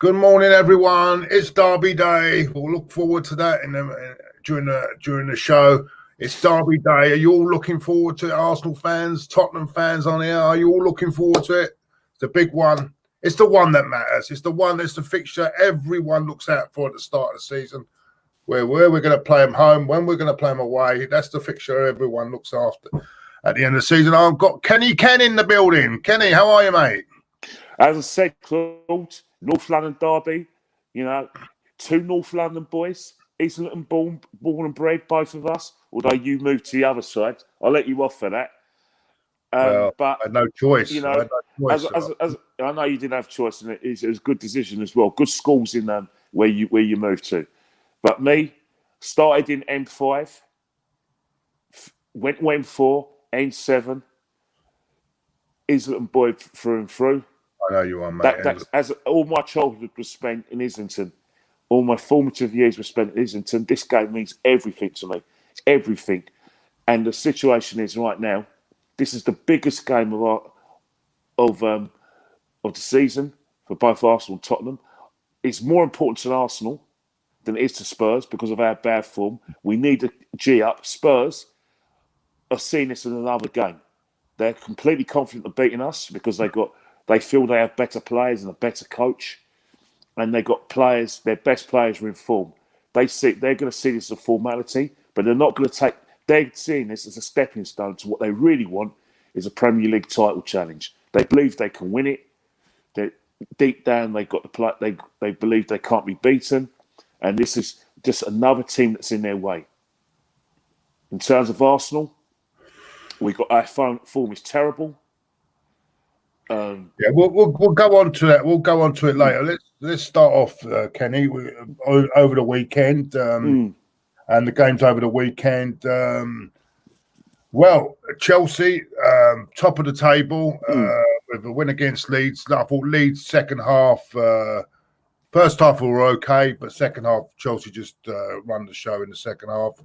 Good morning, everyone. It's Derby Day. We'll look forward to that during the show. It's Derby Day. Are you all looking forward to it, Arsenal fans, Tottenham fans on here? Are you all looking forward to it? It's the big one. It's the one that matters. It's the one that's the fixture everyone looks out for at the start of the season. Where we're going to play them home, when we're going to play them away. That's the fixture everyone looks after at the end of the season. I've got Kenny Ken in the building. Kenny, how are you, mate? As I said, Claude, North London derby, two North London boys, Islington born and bred, both of us, although you moved to the other side. I'll let you off for that. But I had no choice. I know you didn't have choice, and it was a good decision as well. Good schools in where you moved to. But me, started in M5, went M4, N7, Islington boy through and through. I know you are, mate. As all my childhood was spent in Islington. All my formative years were spent in Islington. This game means everything to me. It's everything. And the situation is right now, this is the biggest game of the season for both Arsenal and Tottenham. It's more important to Arsenal than it is to Spurs because of our bad form. We need to G up. Spurs are seeing this as another game. They're completely confident of beating us because they feel they have better players and a better coach, and they got players. Their best players are in form. They're going to see this as a formality, but they're not going to take. They're seeing this as a stepping stone to what they really want is a Premier League title challenge. They believe they can win it. They deep down they got the play. They believe they can't be beaten, and this is just another team that's in their way. In terms of Arsenal, our form is terrible. We'll go on to that. We'll go on to it later. Let's start off, Kenny, over the weekend, and the games over the weekend. Chelsea, top of the table with a win against Leeds. I thought Leeds second half, first half we were okay, but second half Chelsea just run the show in the second half.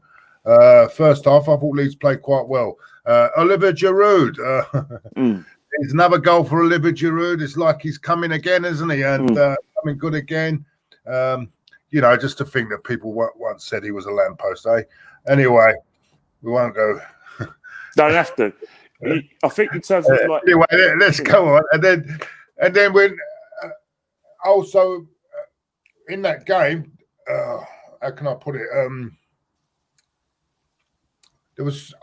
First half, I thought Leeds played quite well. Olivier Giroud. It's another goal for Olivier Giroud. It's like he's coming again, isn't he? And coming good again. Just to think that people once said he was a lamppost, eh? Anyway, we won't go. Don't have to. I think in terms of like. Anyway, let's go on. And then when also in that game, how can I put it? There was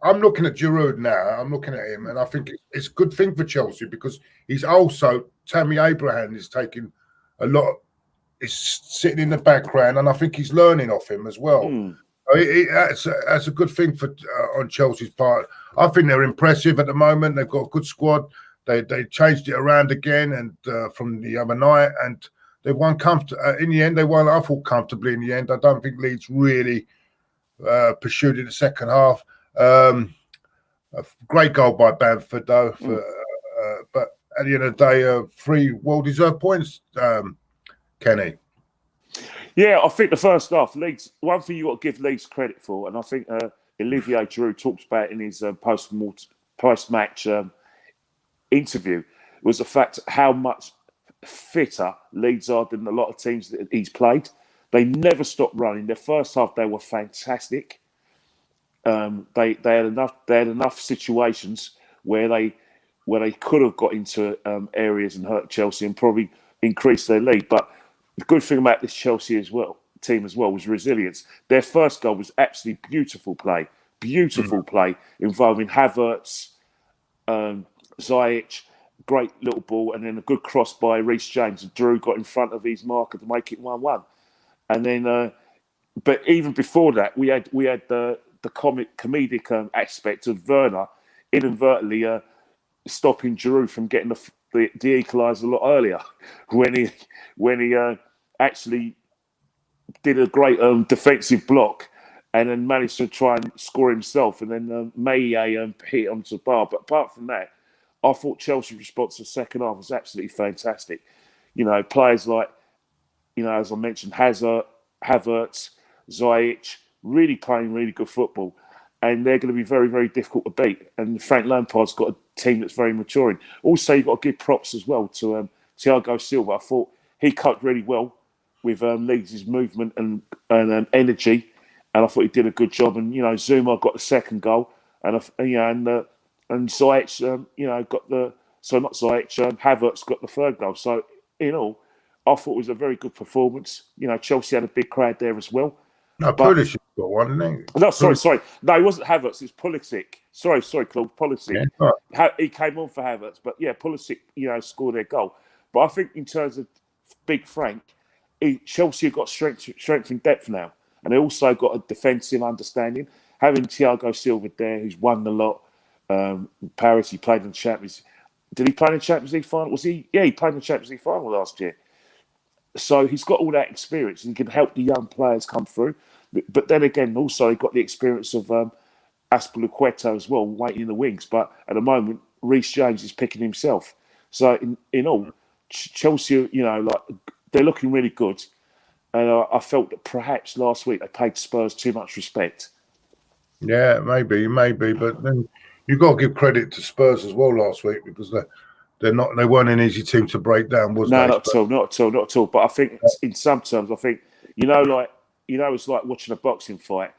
I'm looking at Giroud now. I'm looking at him, and I think it's a good thing for Chelsea because he's also Tammy Abraham is taking a lot. Is sitting in the background, and I think he's learning off him as well. That's a good thing for on Chelsea's part. I think they're impressive at the moment. They've got a good squad. They changed it around again, and from the other night, and they've won in the end. They won, I thought, comfortably in the end. I don't think Leeds really pursued in the second half. A great goal by Bamford, though. But at the end of the day, 3 well-deserved points, Kenny. Yeah, I think the first half, Leeds, one thing you've got to give Leeds credit for, and I think Olivier Giroud talked about in his post-match interview, was the fact how much fitter Leeds are than a lot of teams that he's played. They never stopped running. Their first half, they were fantastic. They had enough situations where they could have got into areas and hurt Chelsea and probably increased their lead. But the good thing about this Chelsea team as well was resilience. Their first goal was absolutely beautiful play involving Havertz, Ziyech, great little ball, and then a good cross by Reece James. And Drew got in front of his marker to make it 1-1. And then, but even before that, we had the comedic aspect of Werner inadvertently stopping Giroud from getting the equaliser a lot earlier when he actually did a great defensive block and then managed to try and score himself, and then Maye hit onto the bar. But apart from that, I thought Chelsea's response to the second half was absolutely fantastic. Players like, as I mentioned, Havertz, Ziyech, really playing really good football. And they're going to be very, very difficult to beat. And Frank Lampard's got a team that's very maturing. Also, you've got to give props as well to Thiago Silva. I thought he coped really well with Leeds' movement and energy, and I thought he did a good job. And Zuma got the second goal, and Ziyech, got the not Ziyech, Havertz got the third goal. So in all, I thought it was a very good performance. Chelsea had a big crowd there as well. No, Pulisic got one, didn't he? No, sorry. No, it wasn't Havertz. It's Pulisic. Sorry, Claude. Pulisic. Yeah, right. He came on for Havertz, but yeah, Pulisic, scored their goal. But I think in terms of Big Frank, Chelsea have got strength and depth now, and they also got a defensive understanding. Having Thiago Silva there, who's won a lot. Paris, he played in the Champions. Did he play in the Champions League final? Was he? Yeah, he played in the Champions League final last year. So he's got all that experience and he can help the young players come through. But then again, also he got the experience of Azpilicueta as well, waiting in the wings. But at the moment, Reece James is picking himself. So in all, Chelsea, they're looking really good. And I felt that perhaps last week they paid Spurs too much respect. Yeah, maybe, but then you've got to give credit to Spurs as well last week because they weren't an easy team to break down, was they? No, not at all. But I think in some terms, it's like watching a boxing fight.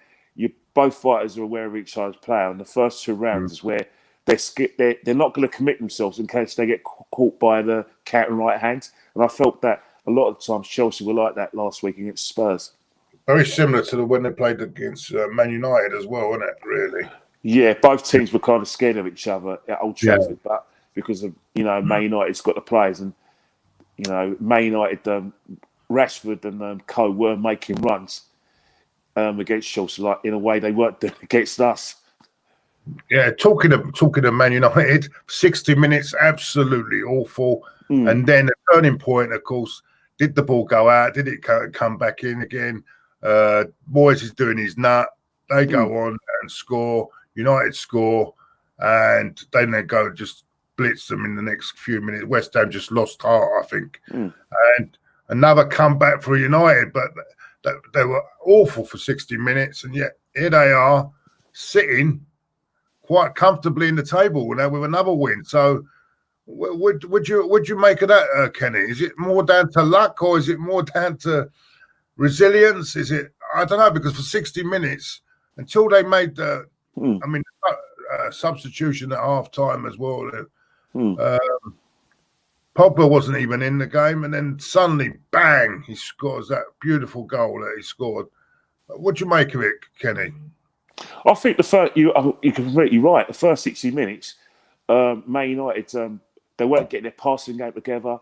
Both fighters are aware of each other's play, and the first two rounds is where they're not going to commit themselves in case they get caught by the counter right hand. And I felt that a lot of times Chelsea were like that last week against Spurs. Very similar to when they played against Man United as well, wasn't it? Really? Yeah, both teams were kind of scared of each other at Old Trafford, but because of Man United's got the players, and Man United, Rashford and Co were making runs against Chelsea, like in a way they weren't against us. Yeah, talking of Man United, 60 minutes absolutely awful, and then the turning point, of course. Did the ball go out? Did it come back in again? Moyes is doing his nut. They go on and score. United score, and then they go just blitz them in the next few minutes. West Ham just lost heart, I think. And another comeback for United, but they were awful for 60 minutes, and yet here they are sitting quite comfortably in the table now with another win. So would you make of that, Kenny? Is it more down to luck or is it more down to resilience? Is it? I don't know, because for 60 minutes until they made the substitution at half time as well. Pogba wasn't even in the game, and then suddenly, bang, he scores that beautiful goal that he scored. What do you make of it, Kenny? I think you're completely right. The first 60 minutes, Man United, they weren't getting their passing game together.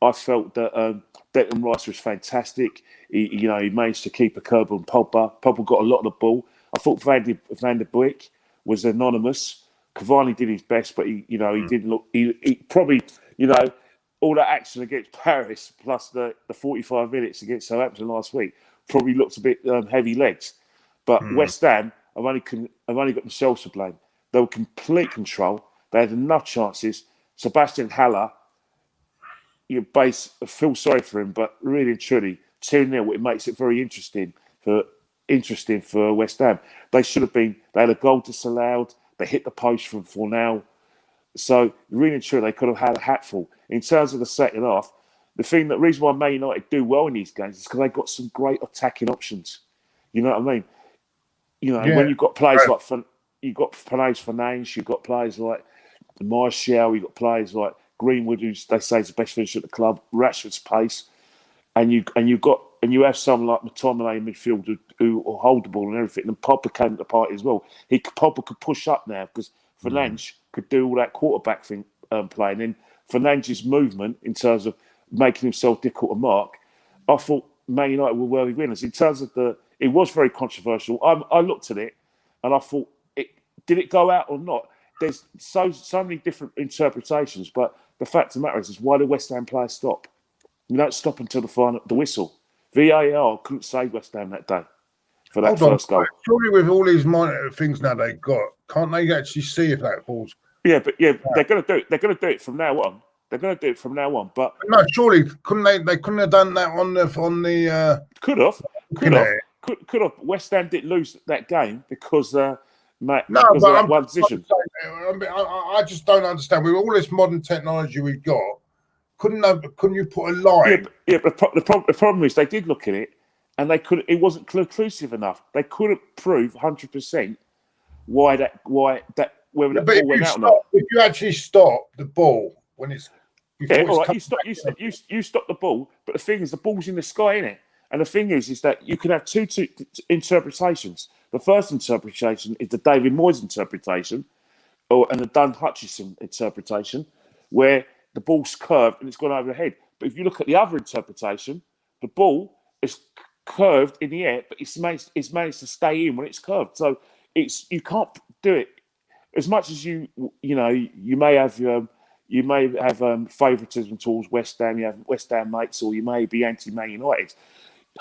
I felt that Declan Rice was fantastic. He managed to keep a curb on Pogba. Pogba got a lot of the ball. I thought Van der Beek was anonymous. Cavani did his best, but he didn't look. He probably, all that action against Paris plus the 45 minutes against Southampton last week probably looked a bit heavy legs. But West Ham, I've only got themselves to blame. They were complete control. They had enough chances. Sebastian Haller, you feel sorry for him, but really and truly, 2-0, it makes it very interesting for West Ham. They should have been. They had a goal disallowed. They hit the post from Fornal. So really and truly, they could have had a hatful. In terms of the second half, the reason why Man United do well in these games is because they've got some great attacking options. You know what I mean? When you've got players like you've got players Fernandes, you've got players like Martial, you've got players like Greenwood, who they say is the best finisher at the club, Rashford's pace, and you have someone like McTominay in midfield who hold the ball and everything. And Pogba came to the party as well. Pogba could push up now because Fernandes could do all that quarterback thing play. And then Fernandes' movement in terms of making himself difficult to mark, I thought Man United were worthy winners. In terms of it was very controversial. I looked at it and I thought, did it go out or not? There's so many different interpretations, but the fact of the matter is why the West Ham players stop. You don't stop until the whistle. VAR couldn't save West Ham that day for that first goal. Surely with all these things now they got, can't they actually see if that falls? Yeah, they're going to do it. They're going to do it from now on. But no, surely couldn't they? They couldn't have done that on the. Could have. West Ham didn't lose that game because. One decision. I just don't understand. With all this modern technology we've got, couldn't you put a Yeah, line? but the problem is they did look at it, and they could. It wasn't conclusive enough. They couldn't prove 100% why that whether Yeah, that but ball went out or not. if you actually stop the ball when it's Yeah, before all it's right. coming You stop the ball, but the thing is, the ball's in the sky, innit? And the thing is that you can have two interpretations. The first interpretation is the David Moyes interpretation, and the Dunn Hutchison interpretation, where the ball's curved and it's gone over the head. But if you look at the other interpretation, the ball is curved in the air, but it's managed to stay in when it's curved. So you can't do it as much as you may have favouritism towards West Ham. You have West Ham mates, or you may be anti-Man United.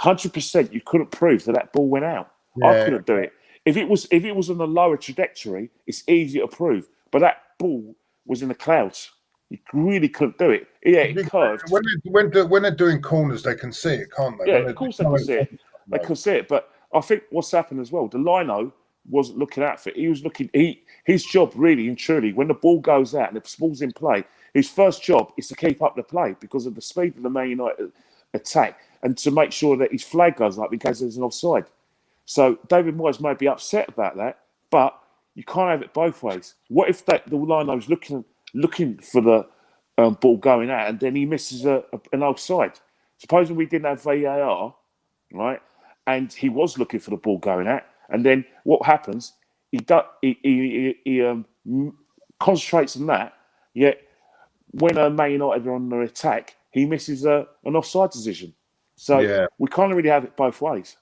100%, you couldn't prove that ball went out. I Yeah. couldn't do it. If it was on a lower trajectory, it's easier to prove. But that ball was in the clouds. You really couldn't do it. Yeah, it curved. When they're doing corners, they can see it, can't they? Yeah, of course they can see it. They can see it. But I think what's happened as well, the lino wasn't looking out for it. He was looking. His job really and truly, when the ball goes out and the ball's in play, his first job is to keep up the play because of the speed of the Man United attack and to make sure that his flag goes up in case there's an offside. So David Moyes may be upset about that, but you can't have it both ways. What if the lino's looking for the ball going out and then he misses an offside? Supposing we didn't have VAR, right, and he was looking for the ball going out, and then what happens? He concentrates on that, yet when Man United are on their attack, he misses an offside decision. So we can't really have it both ways.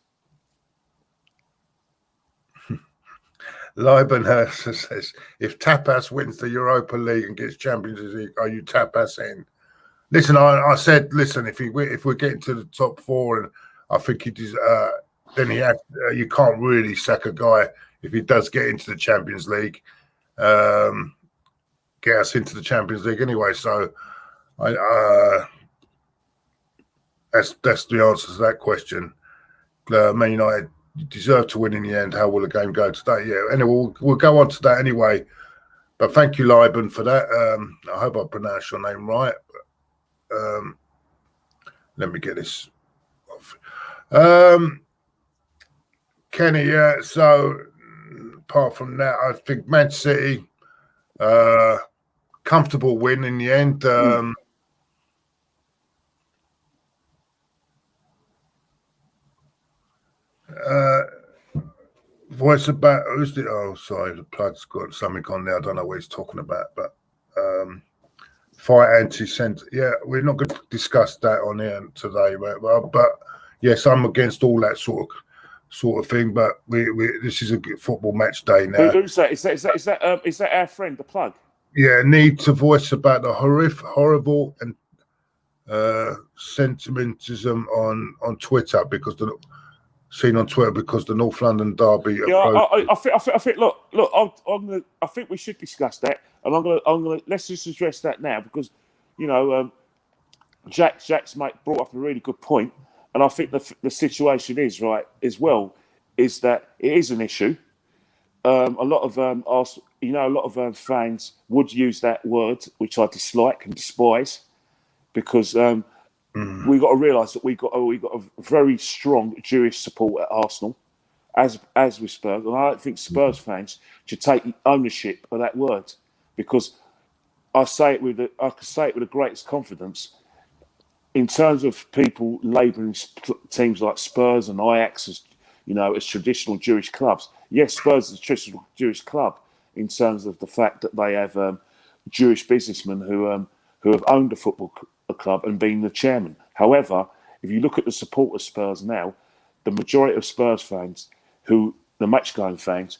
Leibenhurst says, if Tapas wins the Europa League and gets Champions League, are you Tapas in? Listen, I said, listen, if we're getting to the top four, and I think then you can't really sack a guy if he does get into the Champions League, get us into the Champions League anyway. So that's the answer to that question. Man United deserve to win in the end. How will the game go today? Yeah, anyway, we'll go on to that anyway. But thank you, Liben, for that. I hope I pronounced your name right. Let me get this off. Kenny, yeah. So apart from that, I think Man City, comfortable win in the end. Voice about who's the? Oh, sorry, the plug's got something on there. I don't know what he's talking about, but fight anti-centre. Yeah, we're not going to discuss that on here today, but yes, I'm against all that sort of thing. But this is a good football match day now. Who's that? Is that our friend, the plug? Yeah, need to voice about the horrible and sentimentalism on Twitter because the North London derby. Yeah, I think. Look. I think we should discuss that, and I'm gonna. Let's just address that now because, Jack's mate brought up a really good point, and I think the situation is right as well. Is that it is an issue. A lot of fans would use that word, which I dislike and despise, because we got to realise that we got a very strong Jewish support at Arsenal, as with Spurs, and I don't think Spurs fans should take ownership of that word, because I can say it with the greatest confidence. In terms of people labelling teams like Spurs and Ajax as traditional Jewish clubs, yes, Spurs is a traditional Jewish club in terms of the fact that they have Jewish businessmen who have owned a football club and been the chairman. However, if you look at the support of Spurs now, the majority of Spurs fans, the match-going fans,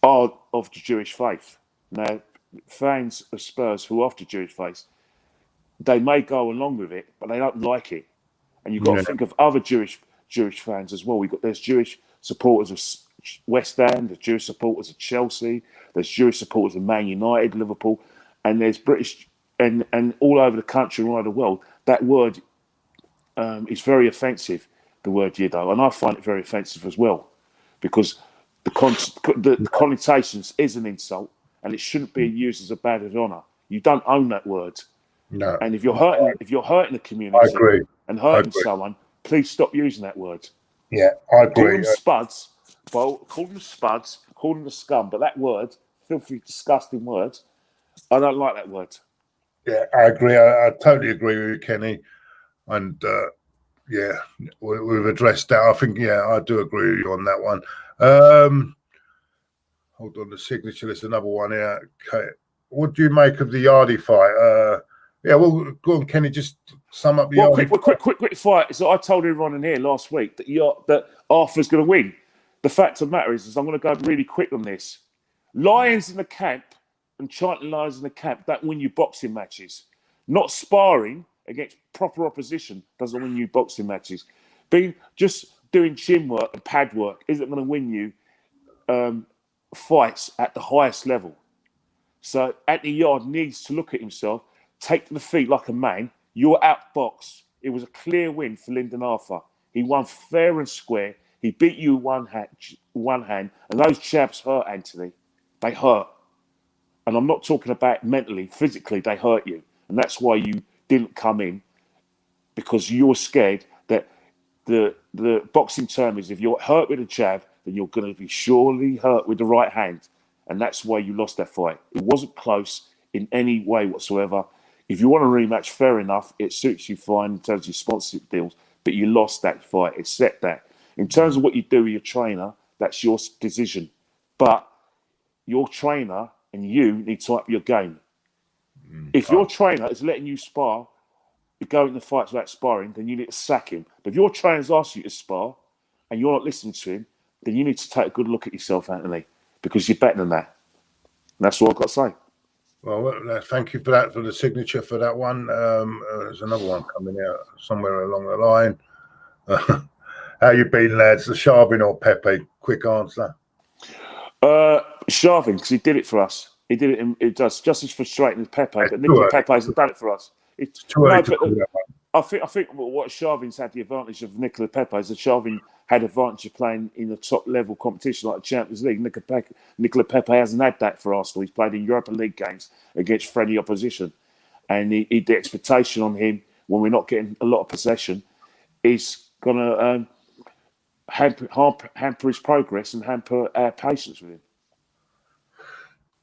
are of the Jewish faith. Now, fans of Spurs who are of the Jewish faith, they may go along with it, but they don't like it. And you've got to think of other Jewish fans as well. There's Jewish supporters of West Ham, there's Jewish supporters of Chelsea, there's Jewish supporters of Man United, Liverpool, and there's British and all over the country, all over the world. That word is very offensive, the word Yiddo, and I find it very offensive as well, because the connotations is an insult, and it shouldn't be used as a badge of honour. You don't own that word. No, And if you're hurting the I community agree. and I hurting agree. someone, please stop using that word. Yeah, I Call agree. them spuds, call them spuds, call them the scum. But that word, filthy, disgusting word, I don't like that word. Yeah, I agree. I totally agree with you, Kenny. And yeah, we've addressed that. I think, yeah, I do agree with you on that one. Hold on, the signature. There's another one here. Okay. What do you make of the Yardy fight? Yeah, well, go on, Kenny. Just sum up the Yardy fight. Quick fight. So I told everyone in here last week that Arthur's going to win. The fact of the matter is I'm going to go really quick on this. Lions in the camp and chanting lions in the camp don't win you boxing matches. Not sparring against proper opposition doesn't win you boxing matches. Just doing gym work and pad work isn't going to win you fights at the highest level. So Anthony Yard needs to look at himself, take to the feet like a man. You're outboxed. It was a clear win for Lyndon Arthur. He won fair and square. He beat you one hand, and those jabs hurt, Anthony. They hurt. And I'm not talking about mentally, physically, they hurt you. And that's why you didn't come in, because you were scared that the boxing term is if you're hurt with a jab, then you're going to be surely hurt with the right hand. And that's why you lost that fight. It wasn't close in any way whatsoever. If you want a rematch, fair enough. It suits you fine in terms of your sponsorship deals, but you lost that fight. Accept that. In terms of what you do with your trainer, that's your decision. But your trainer and you need to up your game. If your trainer is letting you spar, go into fights without sparring, then you need to sack him. But if your trainer's asked you to spar and you're not listening to him, then you need to take a good look at yourself, Anthony, because you're better than that. And that's all I've got to say. Well, thank you for that, for the signature for that one. There's another one coming out somewhere along the line. How you been, lads? The Sharvin or Pepe? Quick answer. Sharvin, because he did it for us. He did it. It does just as frustrating as Pepe, but Nicola Pepe hasn't done it for us. It's too early to call that one. I think what Sharvin's had the advantage of Nicola Pepe is that Sharvin had advantage of playing in a top level competition like the Champions League. Nicola Pepe hasn't had that for Arsenal. He's played in Europa League games against friendly opposition, and the expectation on him when we're not getting a lot of possession is going to hamper his progress and hamper our patience with him.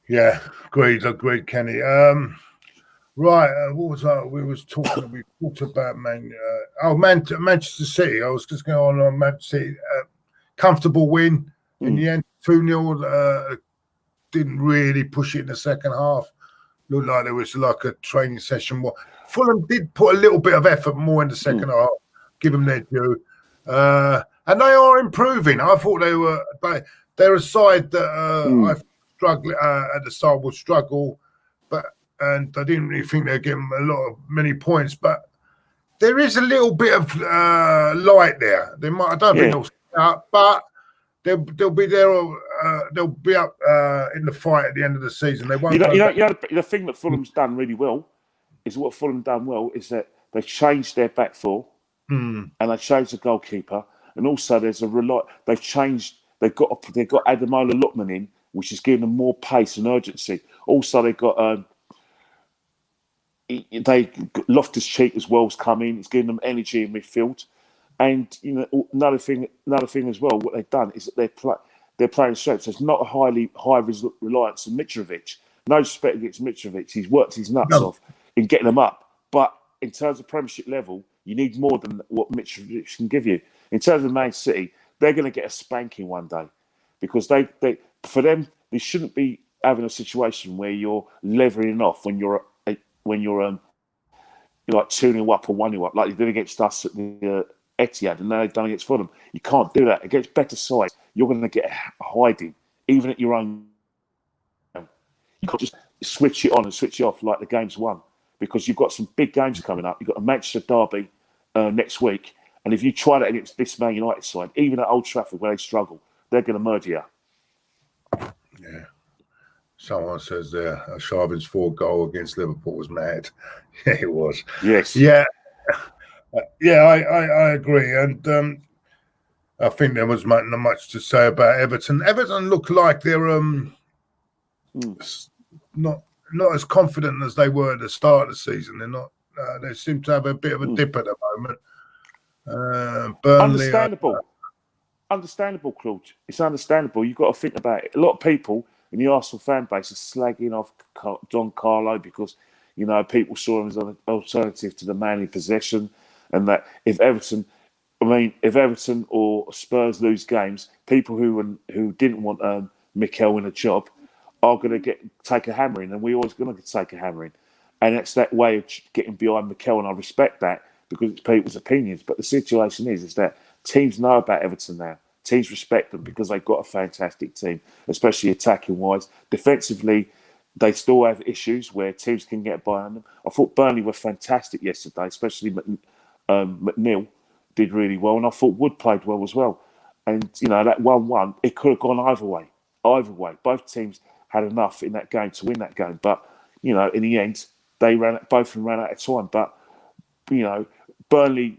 Yeah, agreed, Kenny. Right, what was that? We talked about Manchester City. I was just going on Manchester City. Comfortable win in the end, 2-0. Didn't really push it in the second half. Looked like there was like a training session. Fulham did put a little bit of effort more in the second half. Give them their due. And they are improving. I thought they're a side that I struggle at the start would struggle, and I didn't really think they'd give them many points. But there is a little bit of light there. They might. I don't think they'll start, but they'll be there. They'll be up in the fight at the end of the season. They won't. The thing that Fulham's done really well is that they changed their back four and they changed the goalkeeper, and also there's they've changed. They've got Ademola Lookman in, which is giving them more pace and urgency. Also, they've got Loftus-Cheek as well has come in. It's giving them energy in midfield. And another thing as well, what they've done is that they're playing straight. So it's not a high reliance on Mitrovic. No respect against Mitrovic. He's worked his nuts off in getting them up. But in terms of Premiership level, you need more than what Mitrovic can give you. In terms of Man City, they're going to get a spanking one day, because for them they shouldn't be having a situation where you're leveling off when you're like 2-0 up or 1-0 up, like they did against us at the Etihad, and now they've done against Fulham. You can't do that against better sides. You're going to get a hiding, even at your own. You can't just switch it on and switch it off like the game's won, because you've got some big games coming up. You've got a Manchester derby next week, and if you try that against this Man United side, even at Old Trafford where they struggle, they're going to murder you. Yeah. Someone says there, Sharvin's 4 goal against Liverpool was mad. Yeah, it was. Yes. Yeah. I agree. And I think there was not much to say about Everton. Everton look like they're not not as confident as they were at the start of the season. They're not. They seem to have a bit of a dip at the moment. Burnley. Understandable, Claude. It's understandable. You've got to think about it. A lot of people in the Arsenal fan base are slagging off Don Carlo because, people saw him as an alternative to the man in possession, and that if Everton or Spurs lose games, people who didn't want Mikel in a job are going to take a hammering, and we're always going to take a hammering. And it's that way of getting behind Mikel, and I respect that because it's people's opinions. But the situation is that teams know about Everton now. Teams respect them because they've got a fantastic team, especially attacking-wise. Defensively, they still have issues where teams can get behind them. I thought Burnley were fantastic yesterday, especially McNeil did really well, and I thought Wood played well as well. And, that 1-1, it could have gone either way. Either way. Both teams had enough in that game to win that game. But, in the end, both of them ran out of time. But, Burnley,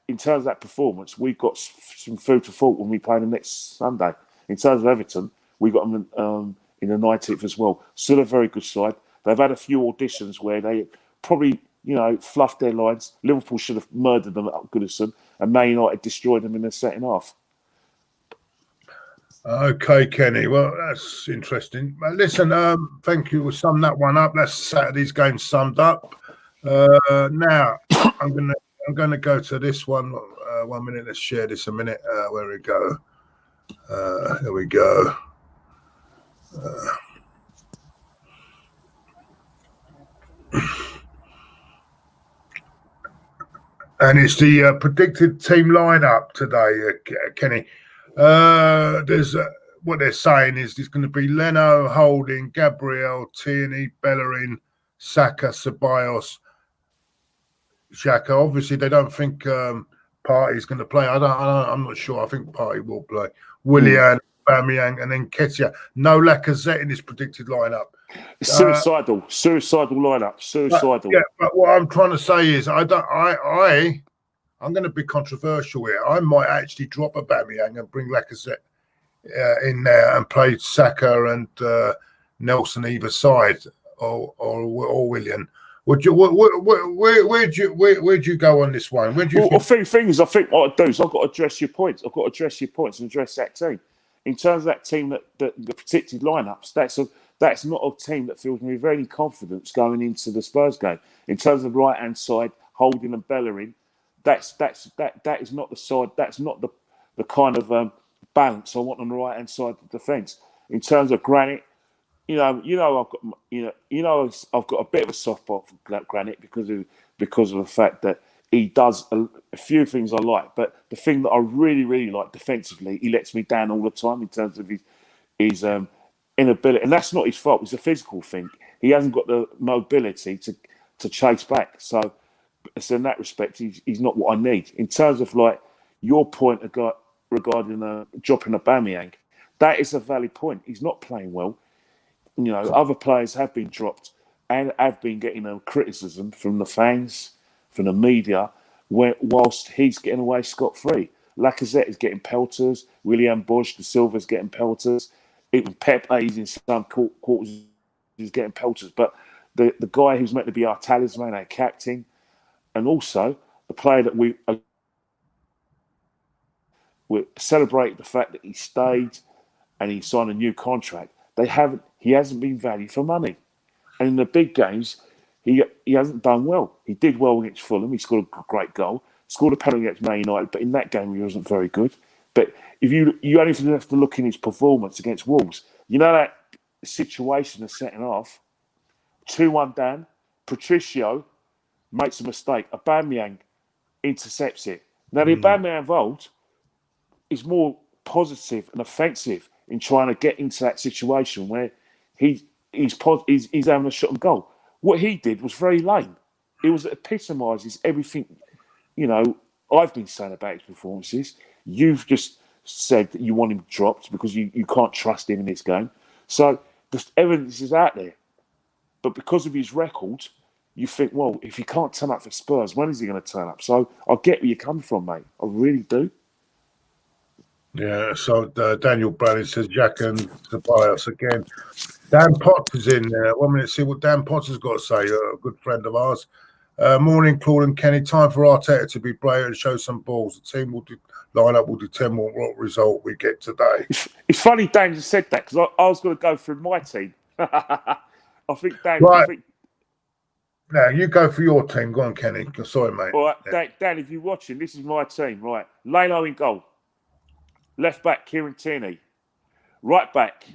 in terms of that performance, we've got some food for thought when we play them next Sunday. In terms of Everton, we got them in the 19th as well. Still a very good side. They've had a few auditions where they probably, fluffed their lines. Liverpool should have murdered them at Goodison, and Man United destroyed them in the second half. Okay, Kenny. Well, that's interesting. Listen, thank you. We'll sum that one up. That's Saturday's game summed up. Now, I'm gonna go to this one. 1 minute. Let's share this a minute. Where we go? Here we go. And it's the predicted team lineup today, Kenny. There's what they're saying is there's going to be Leno, Holding, Gabriel, Tierney, Bellerin, Saka, Ceballos, Xhaka. Obviously, they don't think Partey's going to play. I'm not sure. I think Partey will play. Willian, Aubameyang, and then Nketiah. No Lacazette in this predicted lineup. Suicidal lineup. Suicidal. But what I'm trying to say is I'm going to be controversial here. I might actually drop Aubameyang and bring Lacazette in there and play Saka and Nelson either side, or William. Where'd you go on this one? I think what I do is I've got to address your points. I've got to address your points and address that team. In terms of that team, that the predicted lineups, that's not a team that fills me with any confidence going into the Spurs game. In terms of right hand side, Holding and Bellerin, that is not the side. That's not the kind of balance I want on the right hand side of the defence. In terms of Granit, I've got a bit of a soft spot for Granit because of the fact that he does a few things I like, but the thing that I really, really like defensively, he lets me down all the time in terms of his inability, and that's not his fault. It's a physical thing. He hasn't got the mobility to chase back. So in that respect, he's not what I need. In terms of like your point regarding dropping Aubameyang, that is a valid point. He's not playing well. Other players have been dropped and have been getting criticism from the fans, from the media, whilst he's getting away scot-free. Lacazette is getting pelters. Willian Bosch, the Silva's getting pelters. Even Pepe's in some quarters is getting pelters. But the guy who's meant to be our talisman, our captain, and also the player that we celebrate the fact that he stayed and he signed a new contract. He hasn't been valued for money. And in the big games, he hasn't done well. He did well against Fulham. He scored a great goal. Scored a penalty against Man United, but in that game he wasn't very good. But if you only have to look in his performance against Wolves, that situation is setting off. 2-1 down. Patricio makes a mistake. Aubameyang intercepts it. Now the Aubameyang involved is more positive and offensive in trying to get into that situation where he's having a shot and goal. What he did was very lame. It epitomises everything, I've been saying about his performances. You've just said that you want him dropped because you can't trust him in this game. So the evidence is out there. But because of his record, you think, well, if he can't turn up for Spurs, when is he going to turn up? So I get where you're coming from, mate. I really do. Yeah, so Daniel Browning says Jack and Tobias again. Dan Potter's in there. 1 minute, see what Dan Potter's got to say. A good friend of ours. Morning, Claude and Kenny. Time for Arteta to be brave and show some balls. The team will line up will determine what result we get today. It's funny Dan just said that because I was going to go through my team. I think Dan. Right. Now you go for your team. Go on, Kenny. Sorry, mate. All right, Dan, if you're watching, this is my team. Right, Lalo in goal. Left back, Kieran Tierney. Right back,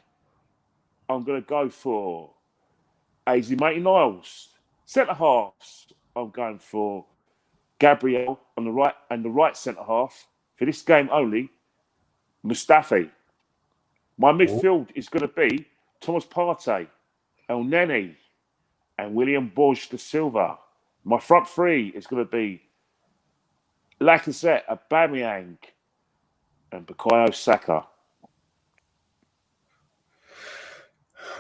I'm going to go for Ainsley Maitland-Niles. Centre halves, I'm going for Gabriel on the right and the right centre half. For this game only, Mustafi. My midfield is going to be Thomas Partey, El Neni, and William Borges da Silva. My front three is going to be Lacazette, Aubameyang, and Bukayo Saka.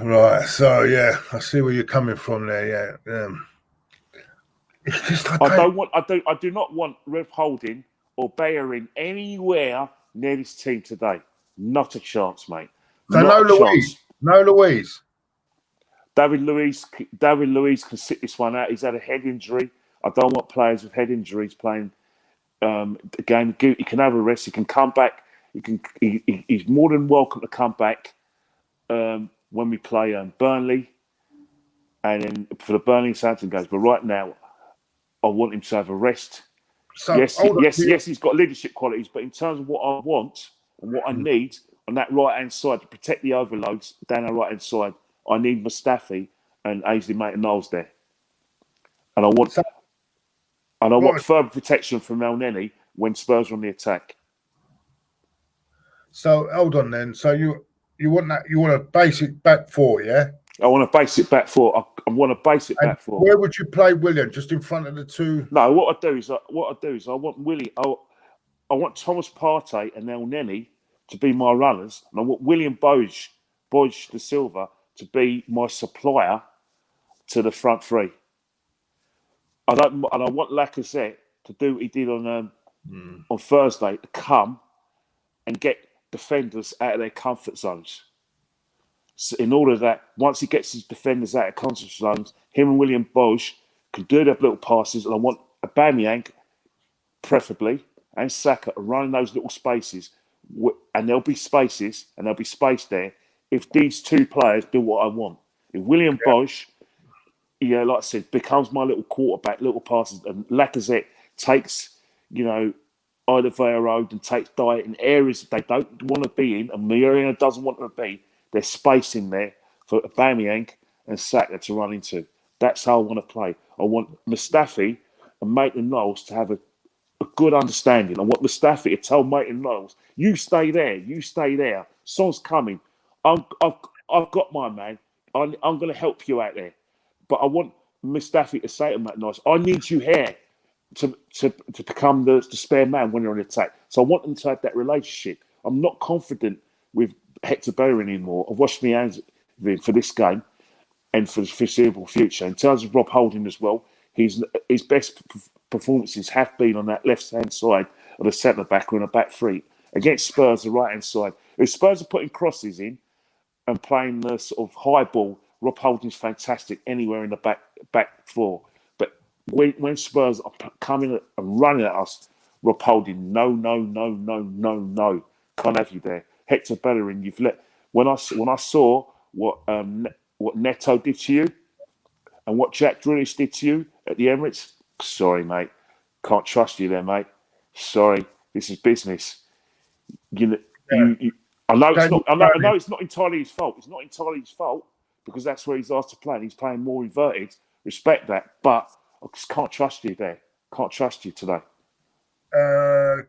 Right, so yeah, I see where you're coming from there. Yeah, it's just I do not want Rev Holding or Bellerin anywhere near this team today. Not a chance, mate. So no Louise. No Louise. David Luiz can sit this one out. He's had a head injury. I don't want players with head injuries playing the game. He can have a rest. He can come back. He's more than welcome to come back when we play Burnley, and then for the Burnley and Southampton games. But right now, I want him to have a rest. So, yes, he's got leadership qualities, but in terms of what I want and what I need on that right-hand side to protect the overloads down our right-hand side, I need Mustafi and Ainsley Maitland-Niles there. And I want further protection from El Neni when Spurs are on the attack. So hold on then. So you want a basic back four, yeah? I want a basic back four. I want a basic back four. Where would you play William? Just in front of the two? No, what I do is I want Willie. I want Thomas Partey and El Neni to be my runners, and I want William Borges da Silva to be my supplier to the front three. I want Lacazette to do what he did on Thursday, to come and get defenders out of their comfort zones. So in order that once he gets his defenders out of comfort zones, him and William Borges can do their little passes, and I want Aubameyang, preferably, and Saka running those little spaces, and there'll be spaces and there'll be space there if these two players do what I want. If William Borges, like I said, becomes my little quarterback, little passes, and Lacazette takes, either via road and takes diet in areas that they don't want to be in, and Mourinho doesn't want to be, there's space in there for Aubameyang and Saka to run into. That's how I want to play. I want Mustafi and Maitland-Niles to have a good understanding. I want Mustafi to tell Maitland-Niles, you stay there. Son's coming. I've got my man. I'm going to help you out there. But I want Mustafi to say to Maitland-Niles, I need you here to become the spare man when you're on attack. So I want them to have that relationship. I'm not confident with Hector Bellerin anymore. I've washed my hands of him for this game and for the foreseeable future. In terms of Rob Holding as well, his best performances have been on that left-hand side of the centre-back or in a back three. Against Spurs, the right-hand side. If Spurs are putting crosses in and playing the sort of high ball, Rob Holding's fantastic anywhere in the back four. But when Spurs are coming and running at us, Rob Holding, no. Can't have you there. Hector Bellerin, you've let... When I saw what Neto did to you and what Jack Grealish did to you at the Emirates, sorry, mate. Can't trust you there, mate. Sorry. This is business. I know it's not entirely his fault. It's not entirely his fault because that's where he's asked to play and he's playing more inverted. Respect that. But I just can't trust you there. Can't trust you today.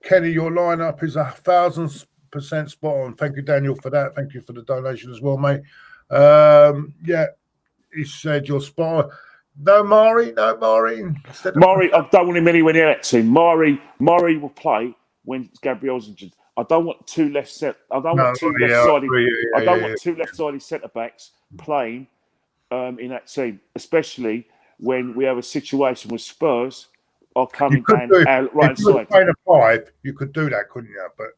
Kenny, your lineup is 1,000% spot on. Thank you, Daniel, for that. Thank you for the donation as well, mate. He said you're spot on. No Mari. Mari, I don't want him anywhere near that team. Mari will play when Gabriel's injured. I don't want two left-sided centre backs playing in that team, especially when we have a situation where Spurs are coming down our right side. Playing a five, you could do that, couldn't you? But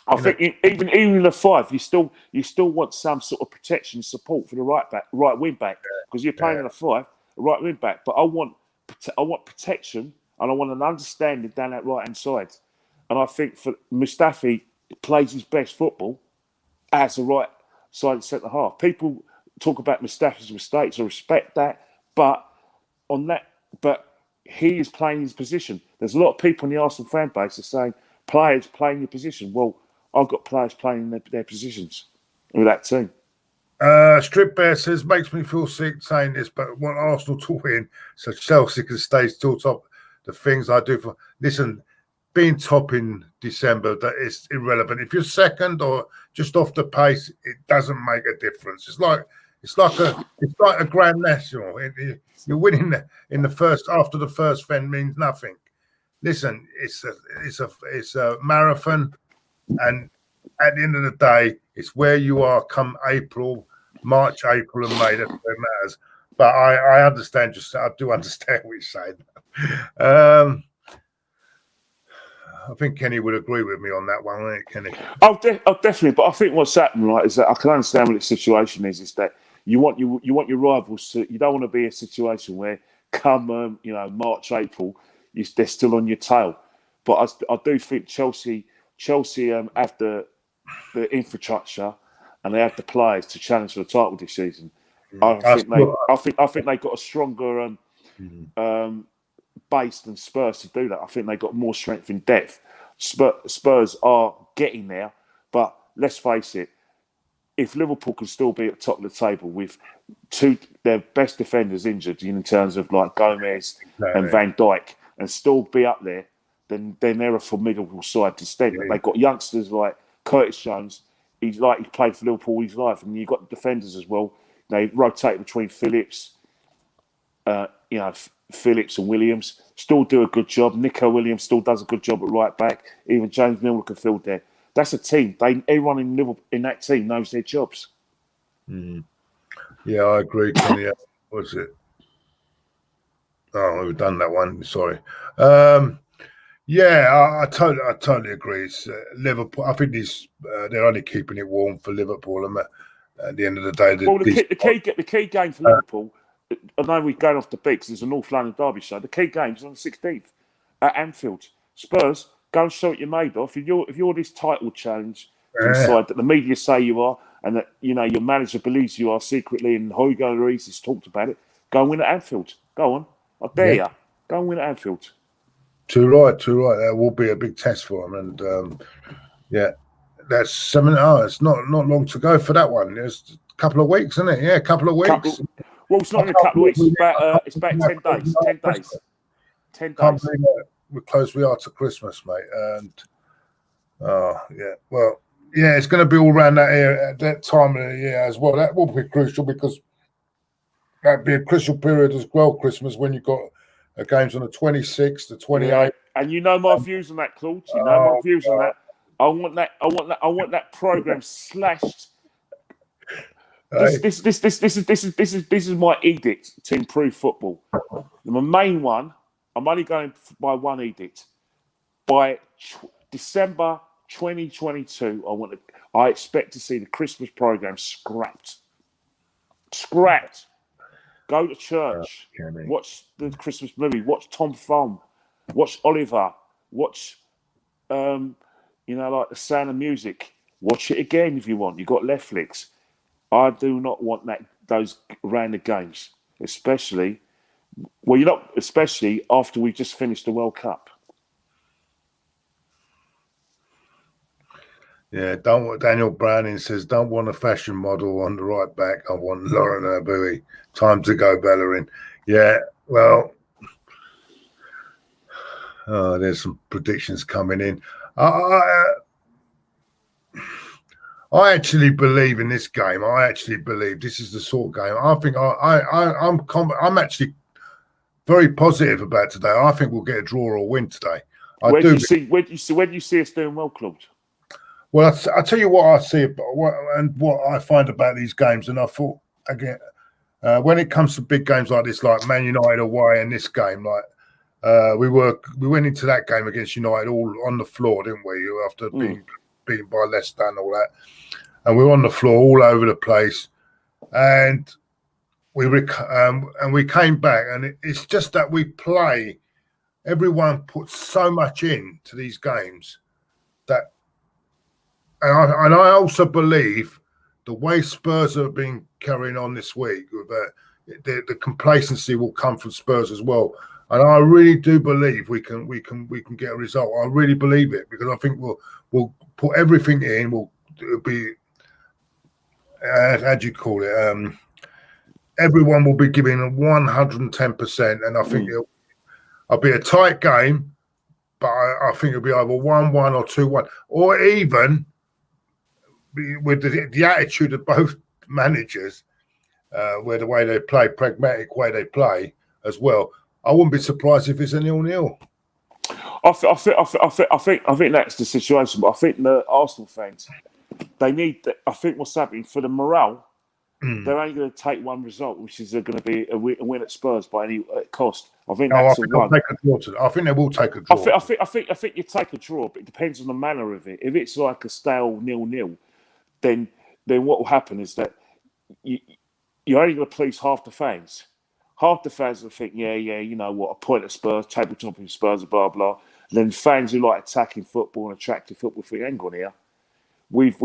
I think even in the 5, you still want some sort of protection, support for the right wing back, because you're playing in a 5, a right wing back. But I want protection, and I want an understanding down that right hand side. And I think for Mustafi plays his best football as a right side centre half. People talk about Mustafi's mistakes. I respect that, but he is playing his position. There's a lot of people in the Arsenal fan base are saying players playing your position. Well, I've got players playing their positions with that team. Strip Bear says, makes me feel sick saying this, but want Arsenal to win so Chelsea can stay still top. The things I do for being top in December, that is irrelevant. If you're second or just off the pace, it doesn't make a difference. It's like a Grand National. You're winning in the first after the first fend means nothing. Listen, it's a marathon, and at the end of the day, it's where you are come March, April, and May. That's what matters. But I understand. I do understand what you're saying. I think Kenny would agree with me on that one, wouldn't it, Kenny? Oh, definitely. But I think what's happening, right, is that I can understand what the situation is that you want your rivals to. You don't want to be a situation where come March, April, they're still on your tail. But I do think Chelsea have the infrastructure and they have the players to challenge for the title this season. I think they got a stronger base than Spurs to do that. I think they got more strength in depth. Spurs are getting there, but let's face it, if Liverpool can still be at the top of the table with their best defenders injured in terms of like Gomez and Van Dijk and still be up there, then they're a formidable side to stand. They've got youngsters like Curtis Jones. He's played for Liverpool all his life, and you've got the defenders as well. They rotate between Phillips, Phillips and Williams. Still do a good job. Nico Williams still does a good job at right back. Even James Milner can field there. That's a team. Everyone in Liverpool in that team knows their jobs. Mm. Yeah, I agree. Kenny. What's it? Oh, we've done that one. Sorry. Yeah, I totally agree. It's, Liverpool. I think they're only keeping it warm for Liverpool. And at the end of the day, the key game for Liverpool. I know we're going off the beat because there's a North London derby show. The key game is on the 16th at Anfield. Spurs, go and show what you're made of. If you're this title challenge inside that the media say you are, and that your manager believes you are secretly, and Hugo Lloris has talked about it, go and win at Anfield. Go on, I dare you. Go and win at Anfield. Too right. That will be a big test for them, and that's 7 hours. It's not long to go for that one. There's a couple of weeks, isn't it? Yeah, a couple of weeks. Well, it's not in a couple of weeks. It's about 10 days. 10 days. 10 days. Can't believe how close we are to Christmas, mate. And it's going to be all around that area at that time of the year as well. That will be crucial because that'd be a crucial period as well. Christmas when you've got games on the 26th, the 28th. Yeah. And you know my views on that, Claude. You know my views on that. I want that program slashed. This is my edict to improve football. My main one, I'm only going by one edict. By December 2022, I expect to see the Christmas program scrapped. Go to church, watch the Christmas movie, watch Tom Thumb, watch Oliver, watch like The Sound of Music. Watch it again if you want. You've got Netflix. I do not want those random games, especially after we've just finished the World Cup. Yeah, Daniel Browning says, don't want a fashion model on the right back. I want Lauren Abui. Time to go, Bellerin. Yeah, well, there's some predictions coming in. I actually believe in this game. I actually believe this is the sort of game. I think I'm actually very positive about today. I think we'll get a draw or win today. Where do you see us doing well, Claude? Well, I'll tell you what I see what I find about these games. And I thought, again, when it comes to big games like this, like Man United away and this game, like we went into that game against United all on the floor, didn't we? After being beaten by Leicester and all that. And we were on the floor all over the place. And we came back. And it's just that we play. Everyone puts so much into these games that, and I also believe the way Spurs have been carrying on this week, the complacency will come from Spurs as well. And I really do believe we can get a result. I really believe it, because I think we'll put everything in. It'll be how do you call it? Everyone will be giving 110%, and I think it'll be a tight game. But I think it'll be either 1-1 or 2-1, or even with the attitude of both managers, where the way they play, pragmatic way they play as well. I wouldn't be surprised if it's a 0-0. I think that's the situation. But I think the Arsenal fans, they need that. I think what's happening for the morale, they're only going to take one result, which is going to be a win at Spurs by any cost. I think that's the one. I think they will take a draw. I think you take a draw, but it depends on the manner of it. If it's like a stale 0-0, then what will happen is that you're only going to please half the fans. Half the fans will think, yeah, you know what, a point at Spurs, tabletop in Spurs, blah blah. And then fans who like attacking football and attractive football think, hang on here, we've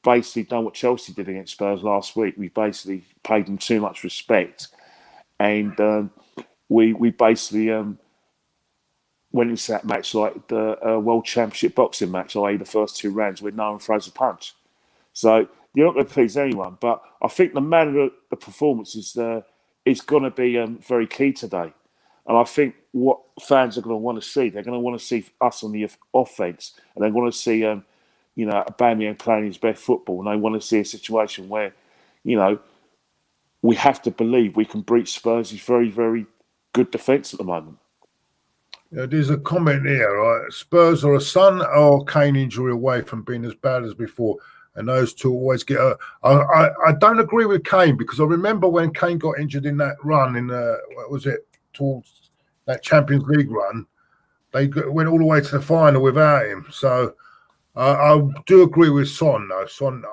basically done what Chelsea did against Spurs last week. We basically paid them too much respect, and we basically went into that match like the World Championship boxing match, i.e. the first 2 rounds where no one throws a punch. So you're not going to please anyone, but I think the manner of the performance is going to be very key today. And I think what fans are going to want to see, they're going to want to see us on the offense, and they want to see, Aubameyang playing his best football, and they want to see a situation where, we have to believe we can breach Spurs' very, very good defence at the moment. Yeah, there's a comment here, right? Spurs are a Son or Kane injury away from being as bad as before. And those two always get hurt. I don't agree with Kane, because I remember when Kane got injured in that run towards that Champions League run, they went all the way to the final without him. So I do agree with Son, though.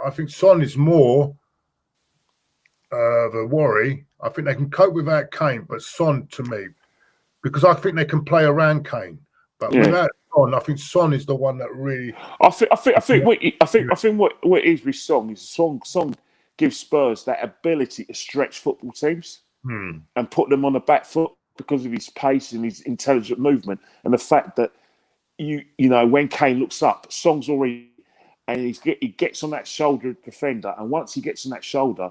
I think Son is more of a worry. I think they can cope without Kane, but Son to me, because I think they can play around Kane. But without Son, I think Son is the one that really. I think what is with Son is Son gives Spurs that ability to stretch football teams and put them on the back foot because of his pace and his intelligent movement, and the fact that when Kane looks up, Son's already, and he gets on that shoulder of the defender, and once he gets on that shoulder,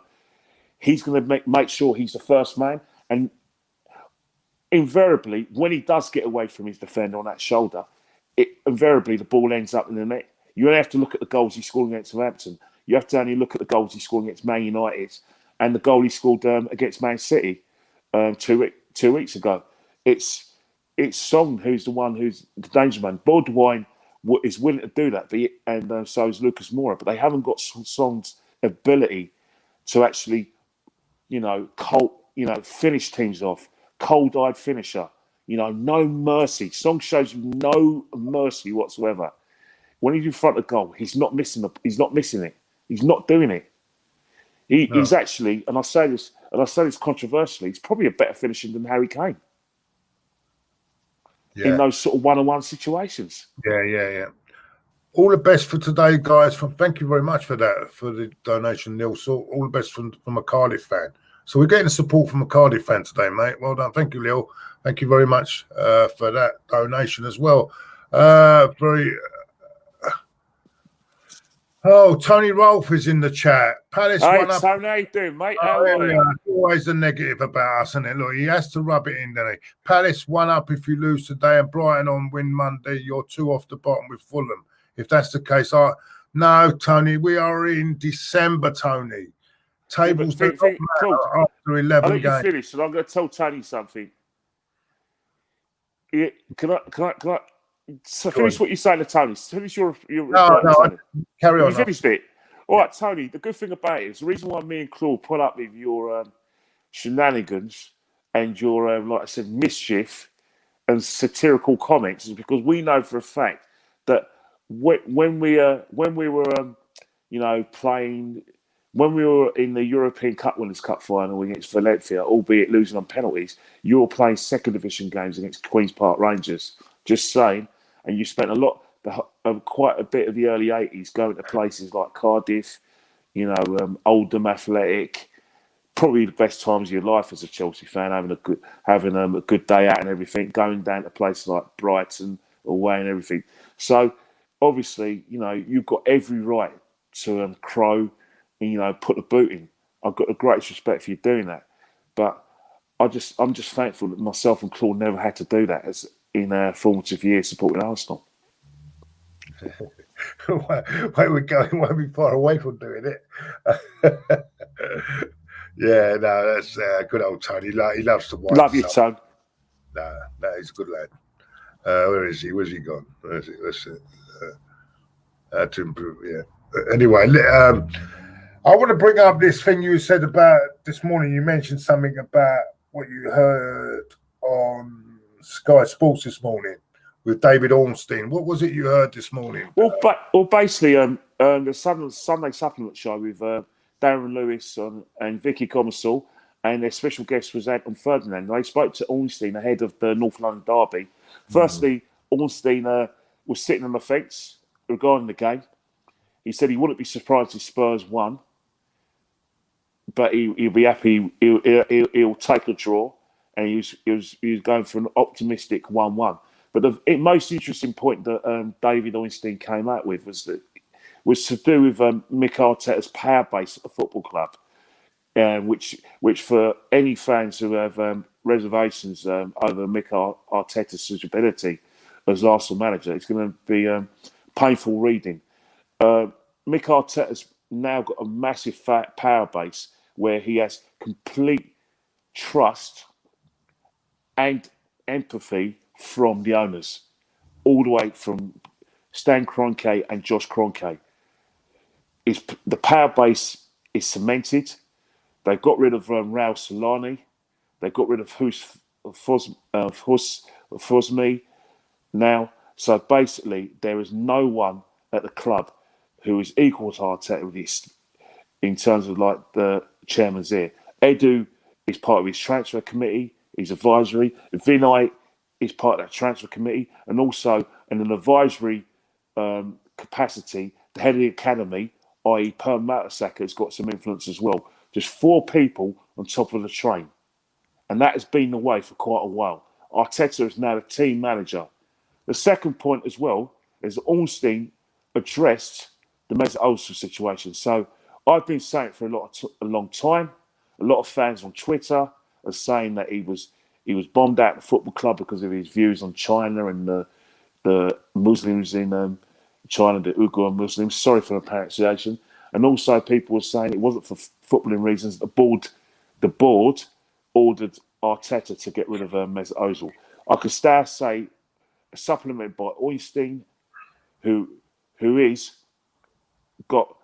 he's going to make sure he's the first man. And invariably, when he does get away from his defender on that shoulder, invariably the ball ends up in the net. You only have to look at the goals he scored against Everton. You have to only look at the goals he scored against Man United and the goal he scored against Man City 2 weeks ago. It's Son who's the danger man. Baudouin is willing to do that, and so is Lucas Moura, but they haven't got Son's ability to actually, finish teams off. Cold-eyed finisher, no mercy. Son shows you no mercy whatsoever. When he's in front of goal, he's not missing it. He's not doing it. He's actually, and I say this controversially, he's probably a better finisher than Harry Kane. In those sort of one-on-one situations. Yeah. All the best for today, guys. Thank you very much for that, for the donation, Neil. So all the best from a Cardiff fan. So we're getting support from a Cardiff fan today, mate. Well done. Thank you, Lil. Thank you very much for that donation as well. Tony Rolfe is in the chat. Palace Hey, won up. Tony, how you doing, mate? How are you? Always a negative about us, isn't it? Look, he has to rub it in, doesn't he? Palace 1 up if you lose today, and Brighton on win Monday. You're 2 off the bottom with Fulham. If that's the case, no, Tony, we are in December, Tony. Tables don't matter after 11 games. You finish, and I'm going to tell Tony something. Yeah, can I finish what you're saying to Tony? Finish your no, carry on. You finished it. All right, Tony, the good thing about it is the reason why me and Claude put up with your shenanigans and your, like I said, mischief and satirical comments is because we know for a fact that when we were playing, when we were in the European Cup Winners' Cup final against Valencia, albeit losing on penalties, you were playing second division games against Queen's Park Rangers. Just saying, and you spent quite a bit of the early '80s going to places like Cardiff, Oldham Athletic. Probably the best times of your life as a Chelsea fan, having a good day out and everything, going down to places like Brighton away and everything. So obviously, you've got every right to crow and put the boot in. I've got the greatest respect for you doing that, but I'm just thankful that myself and Claude never had to do that as in our formative years supporting Arsenal. Where we're going won't be far away from doing it. Yeah, no, that's good old Tony. He loves to watch. Love you, Tony. No, he's a good lad. Where is he? Where's he gone? Where is he? That's it. To improve, yeah. Anyway, I want to bring up this thing you said about this morning. You mentioned something about what you heard on Sky Sports this morning with David Ornstein. What was it you heard this morning? Well, basically, the Sunday supplement show with Darren Lewis and Vicky Commercial, and their special guest was Anton Ferdinand. They spoke to Ornstein ahead of the North London derby. Firstly, Ornstein was sitting on the fence regarding the game. He said he wouldn't be surprised if Spurs won, but he'll be happy. He'll take a draw, and he was going for an optimistic 1-1. But the most interesting point that David Ornstein came out with was to do with Mick Arteta's power base at the football club, which for any fans who have reservations over Mick Arteta's suitability as Arsenal manager, it's going to be painful reading. Mick Arteta's now got a massive power base where he has complete trust and empathy from the owners, all the way from Stan Kroenke and Josh Kroenke. The power base is cemented. They've got rid of Raul Solani. They've got rid of Fosme now. So basically, there is no one at the club who is equal to Arteta with this in terms of like the chairman's ear. Edu is part of his transfer committee. He's advisory. Vinay is part of that transfer committee, and also in an advisory capacity, the head of the academy, i.e. Per Mertesacker, has got some influence as well. Just 4 people on top of the train. And that has been the way for quite a while. Arteta is now a team manager. The second point as well is that Ornstein addressed the Mesut Ozil situation. So I've been saying it for a long time. A lot of fans on Twitter are saying that he was bombed out of the football club because of his views on China and the Muslims in China, the Uyghur Muslims. Sorry for the pronunciation. And also people were saying it wasn't for footballing reasons. The board ordered Arteta to get rid of Mesut Ozil. I could still say, supplemented by Ornstein, who is got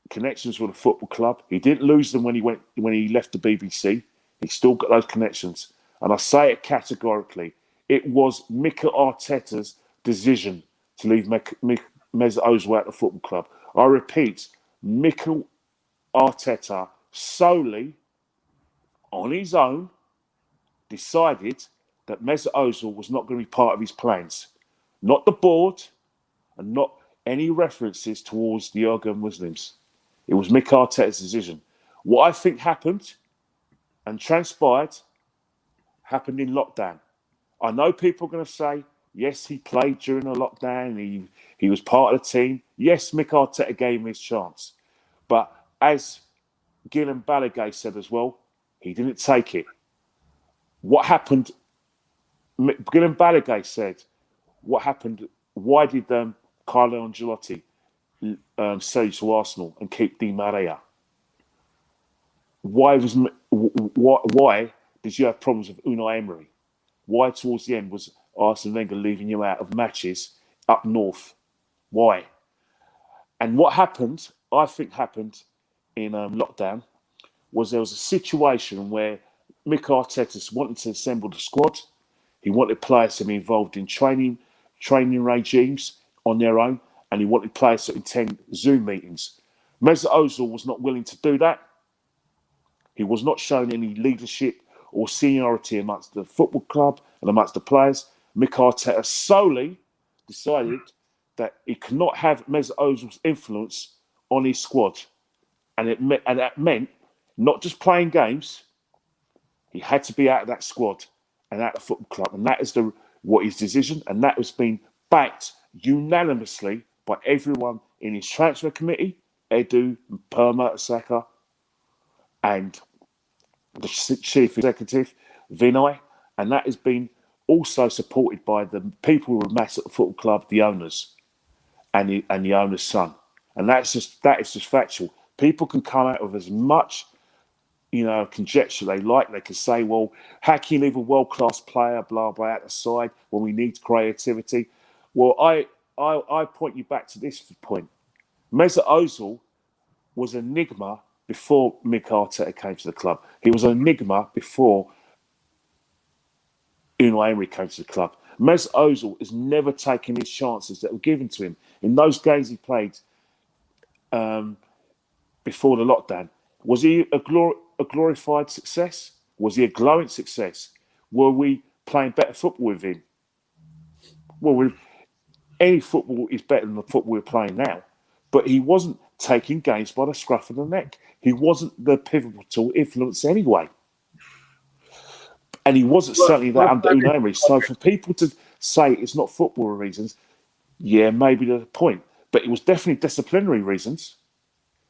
connections with the football club. He didn't lose them when he left the BBC. He's still got those connections. And I say it categorically. It was Mikel Arteta's decision to leave Mesut Ozil out of the football club. I repeat, Mikel Arteta solely on his own decided that Mesut Ozil was not going to be part of his plans. Not the board and not any references towards the Uyghur Muslims. It was Mikel Arteta's decision. What I think happened and transpired happened in lockdown. I know people are going to say, yes, he played during the lockdown. He was part of the team. Yes, Mick Arteta gave him his chance. But as Guillem Balaguer said as well, he didn't take it. What happened? Guillem Balaguer said, what happened? Why did Carlo Ancelotti say to Arsenal and keep Di Maria? Why did you have problems with Unai Emery? Why towards the end was Arsene Wenger leaving you out of matches up north? Why? And what happened, I think happened in lockdown, was there was a situation where Mick Arteta wanted to assemble the squad. He wanted players to be involved in training regimes, on their own, and he wanted players to attend Zoom meetings. Mesut Ozil was not willing to do that. He was not showing any leadership or seniority amongst the football club and amongst the players. Mikel Arteta solely decided that he could not have Mesut Ozil's influence on his squad. And that meant not just playing games, he had to be out of that squad and out of the football club. And that is what his decision, and that has been backed unanimously by everyone in his transfer committee, Edu, Per Mertesacker, and the chief executive, Vinay, and that has been also supported by the people who amass at the football club, the owners, and the owner's son. And that is just factual. People can come out with as much, conjecture they like. They can say, well, how can you leave a world-class player, blah, blah, out the side when we need creativity? Well, I point you back to this point. Mesut Ozil was an enigma before Mikel Arteta came to the club. He was an enigma before Unai Emery came to the club. Mesut Ozil has never taken his chances that were given to him. In those games he played before the lockdown, was he a glorified success? Was he a glowing success? Were we playing better football with him? Well, any football is better than the football we're playing now. But he wasn't taking games by the scruff of the neck. He wasn't the pivotal influence anyway. And he wasn't certainly that under Unai Emery. So for people to say it's not football reasons, yeah, maybe the point. But it was definitely disciplinary reasons,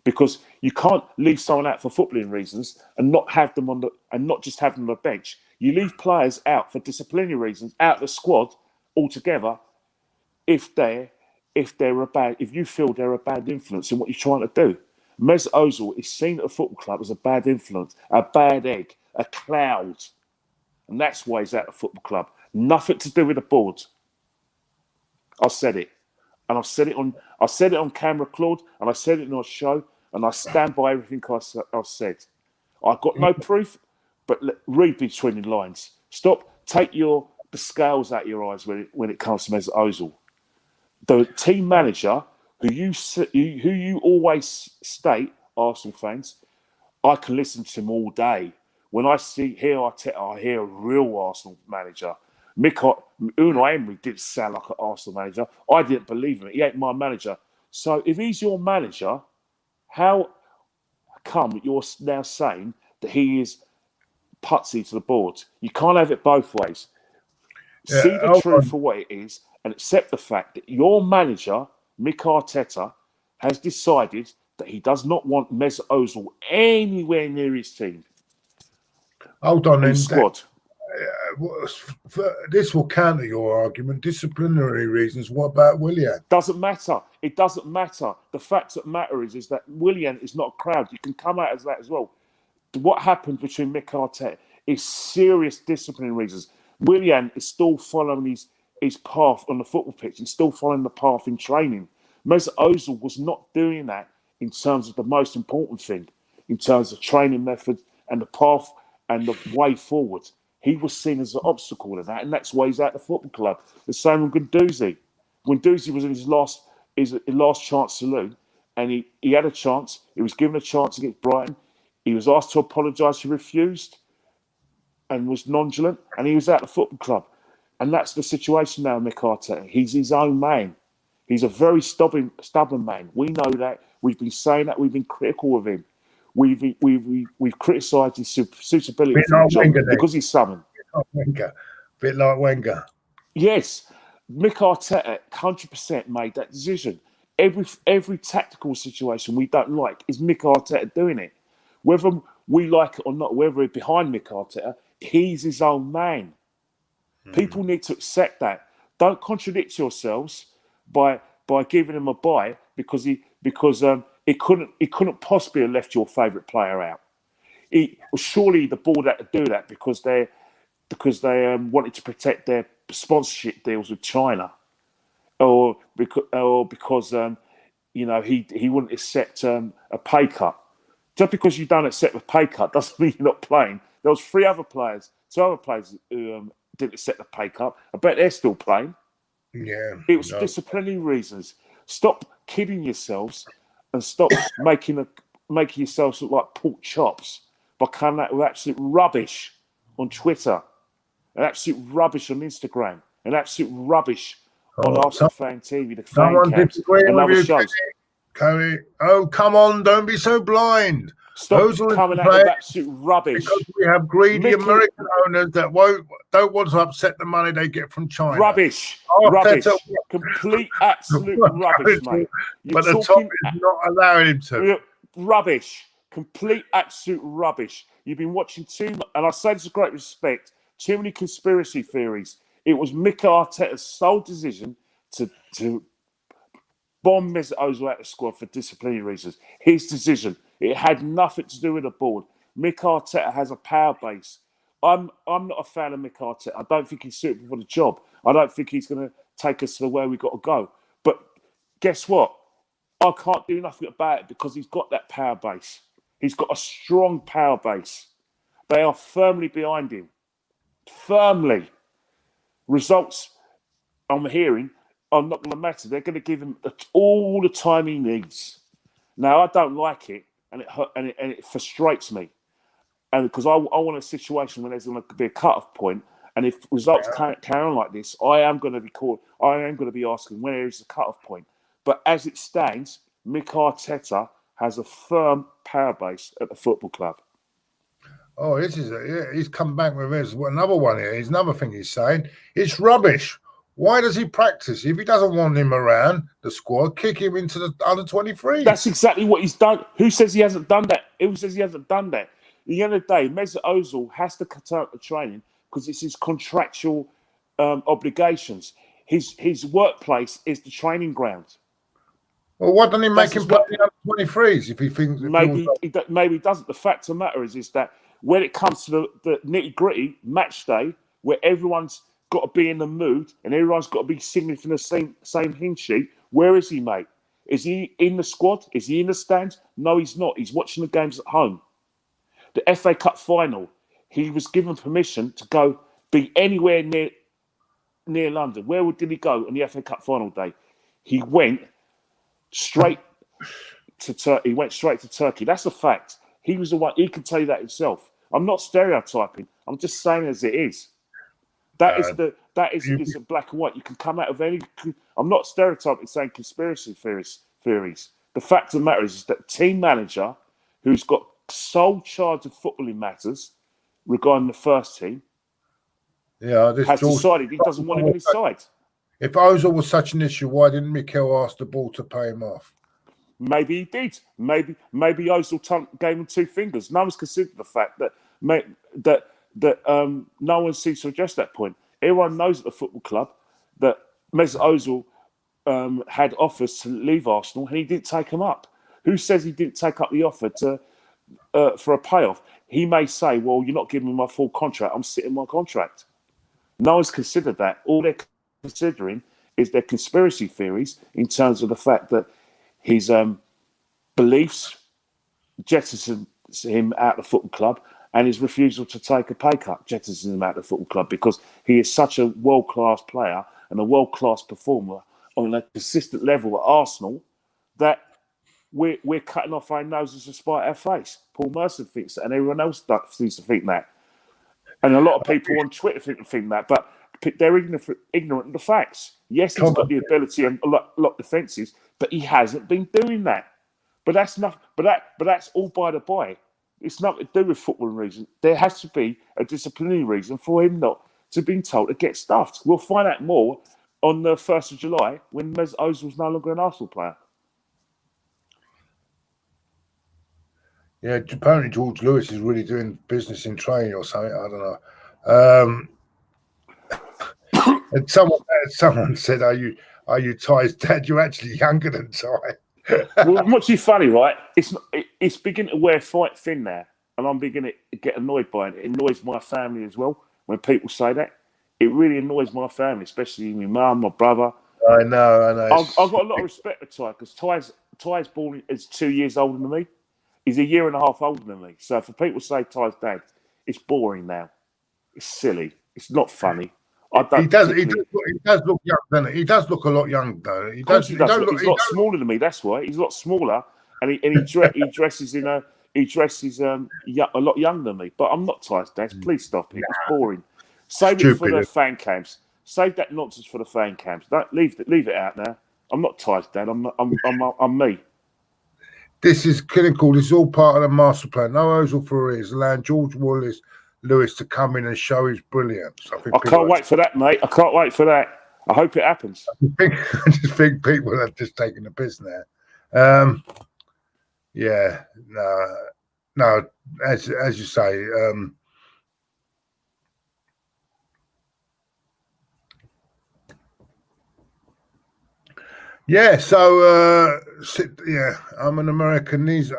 because you can't leave someone out for footballing reasons and not have them not just have them on the bench. You leave players out for disciplinary reasons, out of the squad altogether, if you feel they're a bad influence in what you're trying to do. Mesut Ozil is seen at a football club as a bad influence, a bad egg, a cloud. And that's why he's at the football club. Nothing to do with the board. I said it. And I said it on camera, Claude, and I said it in our show, and I stand by everything I said. I've got no proof, but read between the lines. Take the scales out of your eyes when it comes to Mesut Ozil. The team manager who you always state, Arsenal fans, I can listen to him all day. When I hear Arteta, I hear a real Arsenal manager. Unai Emery didn't sound like an Arsenal manager. I didn't believe him. He ain't my manager. So if he's your manager, how come you're now saying that he is putsy to the board? You can't have it both ways. Yeah, see the truth for what it is and accept the fact that your manager, Mikel Arteta, has decided that he does not want Mesut Ozil anywhere near his team. Hold on, in squad. This will counter your argument. Disciplinary reasons. What about Willian? Doesn't matter. It doesn't matter. The fact that matters is that Willian is not a crowd. You can come out as that as well. What happened between Mikel Arteta is serious disciplinary reasons. Willian is still following his path on the football pitch. He's still following the path in training. Mesut Ozil was not doing that in terms of the most important thing, in terms of training methods and the path and the way forward. He was seen as an obstacle to that, and that's why he's at the football club. The same with Guendouzi. Guendouzi was in his last chance saloon, and he had a chance. He was given a chance against Brighton. He was asked to apologise. He refused and was nonchalant, and he was at the football club. And that's the situation now, Mick Arteta. He's his own man. He's a very stubborn man. We know that. We've been saying that. We've been critical of him. We've criticised his suitability for the job because he's summoned. Bit like Wenger. Yes, Mick Arteta 100% made that decision. Every tactical situation we don't like is Mick Arteta doing it. Whether we like it or not, whether we're behind Mick Arteta, he's his own man. People need to accept that. Don't contradict yourselves by giving him a bye because he couldn't possibly have left your favourite player out. Surely the board had to do that because they wanted to protect their sponsorship deals with China, or because he wouldn't accept a pay cut. Just because you don't accept a pay cut doesn't mean you're not playing. There was two other players who didn't accept the pay cut. I bet they're still playing. Yeah. It was No. disciplinary reasons. Stop kidding yourselves and stop making yourselves look like pork chops by coming out with absolute rubbish on Twitter, and absolute rubbish on Instagram, and absolute rubbish on Oh, Arsenal Fan TV, the fan someone cams, disagreeing and with other you, shows. Cody. Oh, come on! Don't be so blind. Stop Ozil coming is out with playing absolute rubbish. because we have greedy Mickey, American owners that don't want to upset the money they get from China. rubbish, Arteta, complete, absolute rubbish, mate. You're but the top talking is not allowing him to. rubbish, complete, absolute rubbish. You've been watching too much, and I say this with great respect, too many conspiracy theories. It was Mikel Arteta's sole decision to bomb Mesut Ozil out of the squad for disciplinary reasons. His decision. It had nothing to do with the board. Mikel Arteta has a power base. I'm not a fan of Mikel Arteta. I don't think he's suitable for the job. I don't think he's going to take us to where we've got to go. But guess what? I can't do nothing about it because he's got that power base. He's got a strong power base. They are firmly behind him. Firmly. Results I'm hearing are not going to matter. They're going to give him all the time he needs. Now, I don't like it, and it frustrates me. And because I want a situation where there's going to be a cut-off point, and if results carry on like this, I am going to be asking where is the cut-off point. But as it stands, Mikel Arteta has a firm power base at the football club. Oh, he's come back with this. Another one here. Here's another thing he's saying. It's rubbish. Why does he practice? If he doesn't want him around the squad, kick him into the under-23. That's exactly what he's done. Who says he hasn't done that? Who says he hasn't done that? At the end of the day, Mesut Ozil has to cut out the training because it's his contractual obligations. His workplace is the training ground. Well, why don't he make him play the under-23s if he thinks... Maybe he doesn't. The fact of the matter is that when it comes to the nitty-gritty match day, where everyone's got to be in the mood and everyone's got to be singing from the same hymn sheet, where is he, mate? Is he in the squad? Is he in the stands? No, he's not. He's watching the games at home. The FA Cup final, he was given permission to go be anywhere near London. Where did he go on the FA Cup final day? He went straight to Turkey. He went straight to Turkey. That's a fact. He was the one. He can tell you that himself. I'm not stereotyping. I'm just saying as it is. That is black and white. You can come out of any. I'm not stereotyping, saying conspiracy theories. The fact of the matter is that team manager, who's got sole charge of footballing matters regarding the first team, has decided he doesn't want him on his side. If Ozil was such an issue, why didn't Mikel ask the ball to pay him off? Maybe he did. Maybe Ozil gave him two fingers. No one's considered the fact that no one seems to address that point. Everyone knows at the football club that Mesut Ozil had offers to leave Arsenal and he didn't take them up. Who says he didn't take up the offer for a payoff? He may say, well, you're not giving me my full contract. I'm sitting my contract. No one's considered that. All they're considering is their conspiracy theories in terms of the fact that his beliefs jettison him out of the football club, and his refusal to take a pay cut jettisons him out of the football club because he is such a world-class player and a world-class performer on a consistent level at Arsenal that we're cutting off our noses to spite our face. Paul Merson thinks that, and everyone else seems to think that. And a lot of people on Twitter think that, but they're ignorant of the facts. Yes, he's got the ability and a lot of defences, but he hasn't been doing that. But that's not. But that's all by the by. It's nothing to do with football reason. There has to be a disciplinary reason for him not to be told to get stuffed. We'll find out more on the 1st of July when Mesut Ozil's no longer an Arsenal player. Yeah, apparently George Lewis is really doing business in training or something. I don't know. And someone said, "Are you Ty's dad? You're actually younger than Ty." Well, what's funny, right? It's beginning to wear thin now, and I'm beginning to get annoyed by it. It annoys my family as well when people say that. It really annoys my family, especially my mum, my brother. I know. I've got a lot of respect for Ty because Ty's born is 2 years older than me. He's a year and a half older than me. So for people to say Ty's dad, it's boring now. It's silly. It's not funny. I don't He does. particularly- He does look young, doesn't he? He does look a lot young, though. He Of course does. he He does. don't look. He's a He lot don't, smaller than me. That's why he's a lot smaller, and he dresses in a a lot younger than me. But I'm not tired, Dad. Please stop it. It's boring. Save it for the Stupid. fan camps. Save that nonsense for the fan camps. Don't leave it out now. I'm not tired, Dad. I'm me. This is clinical. This is all part of the master plan. No Ozil for his land. George Wallace Lewis to come in and show his brilliance. I can't wait for that, mate. I can't wait for that. I hope it happens. I just think people are just taking the piss now. Yeah, no. As you say, yeah. So yeah, I'm an American. This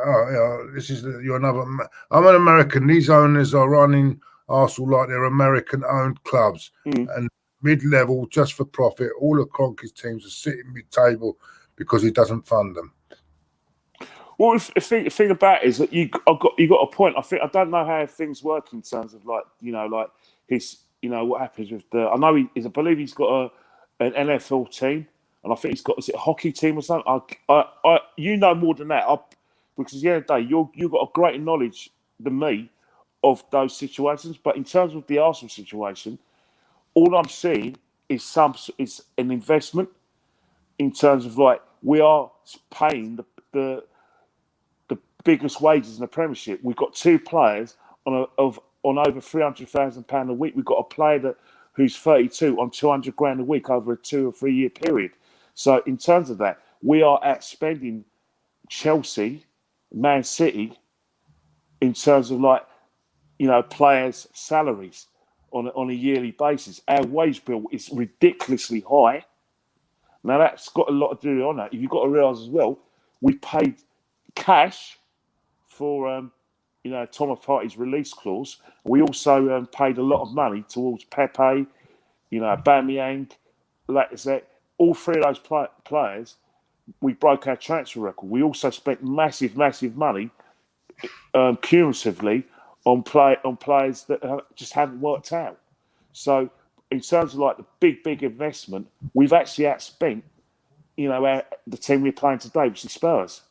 is you're another. I'm an American. These owners are running Arsenal like they're American-owned clubs and mid-level, just for profit. All of Kroenke's teams are sitting mid-table because he doesn't fund them. Well, the thing about it is that you got a point. I don't know how things work in terms of like his what happens with the. I know I believe he's got an NFL team, and I think he's got a hockey team or something. You know more than that, because at the end of the day, you've got a greater knowledge than me of those situations. But in terms of the Arsenal situation, all I'm seeing is an investment in terms of like we are paying the biggest wages in the Premiership. We've got two players on over £300,000 a week. We've got a player who's 32 on 200 grand a week over a 2 or 3 year period. So in terms of that, we are outspending Chelsea, Man City, in terms of players' salaries on a yearly basis. Our wage bill is ridiculously high. Now that's got a lot to do on that. You've got to realise as well, we paid cash for Thomas Partey's release clause. We also paid a lot of money towards Pepe, Aubameyang, like I said, all three of those players. We broke our transfer record. We also spent massive money cumulatively on players that just haven't worked out. So in terms of like the big investment, we've actually outspent the team we're playing today, which is Spurs.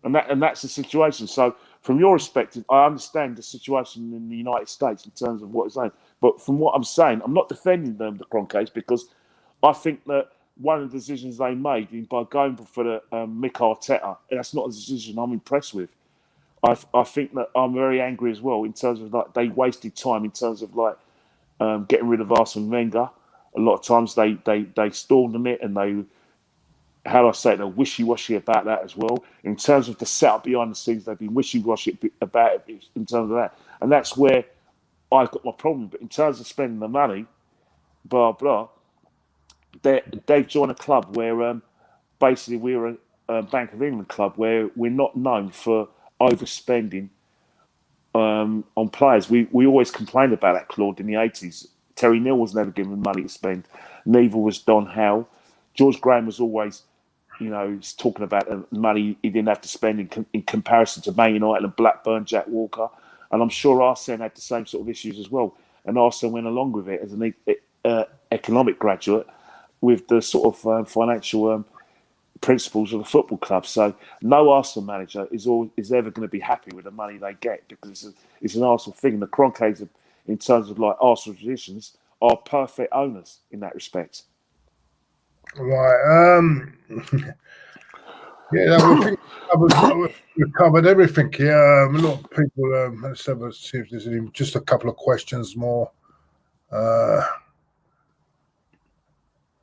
And that's the situation. So from your perspective, I understand the situation in the United States in terms of what it's saying. But from what I'm saying, I'm not defending them, the Kroenkes, because I think that one of the decisions they made by going for the Mikel Arteta, that's not a decision I'm impressed with. I think that I'm very angry as well in terms of like they wasted time in terms of like getting rid of Arsene Wenger. A lot of times they stalled on it and they. How do I say it? They're wishy-washy about that as well. In terms of the setup behind the scenes, they've been wishy-washy about it in terms of that. And that's where I've got my problem. But in terms of spending the money, blah, blah, they've joined a club where basically we're a Bank of England club where we're not known for overspending on players. We always complained about that, Claude, in the 80s. Terry Neal was never given money to spend. Neither was Don Howe. George Graham was always... he's talking about the money he didn't have to spend in comparison to Man United and Blackburn, Jack Walker. And I'm sure Arsene had the same sort of issues as well. And Arsene went along with it as an economic graduate with the sort of financial principles of the football club. So no Arsenal manager is ever going to be happy with the money they get because it's an Arsenal thing. And the Kroenkes, in terms of like Arsenal traditions, are perfect owners in that respect. Right. Yeah, we've covered everything here. A lot of people. Let's see if there's just a couple of questions more.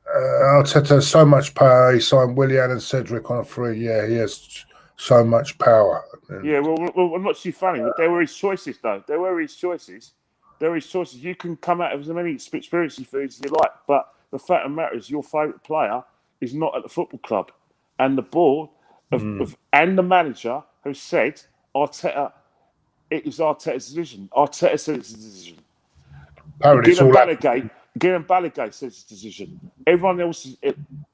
Arteta has so much power. He signed Willian and Cedric on a free. Yeah, he has so much power. Yeah, well, I'm not too funny, but there were his choices, though. There were his choices. You can come out of as many conspiracy theories as you like, but the fact of the matter is your favourite player is not at the football club. And the board and the manager have said, Arteta, it is Arteta's decision. Arteta said it's a decision. Gillian Balagay says it's a decision. Everyone else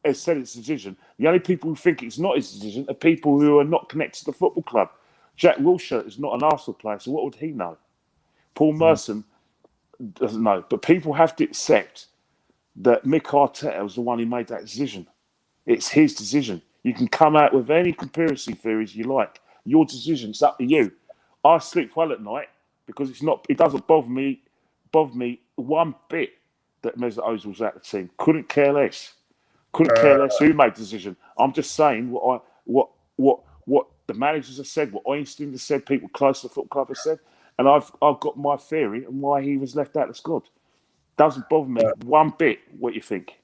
has said it's a decision. The only people who think it's not his decision are people who are not connected to the football club. Jack Wilshere is not an Arsenal player, so what would he know? Paul Merson doesn't know. But people have to accept that Mick Arteta was the one who made that decision. It's his decision. You can come out with any conspiracy theories you like. Your decision. It's up to you. I sleep well at night because it doesn't bother me one bit that Mesut Ozil's out of the team. Couldn't care less. Couldn't care less who made the decision. I'm just saying what the managers have said, what Einstein has said, people close to the football club have said, and I've got my theory on why he was left out of the squad. Doesn't bother me one bit what you think.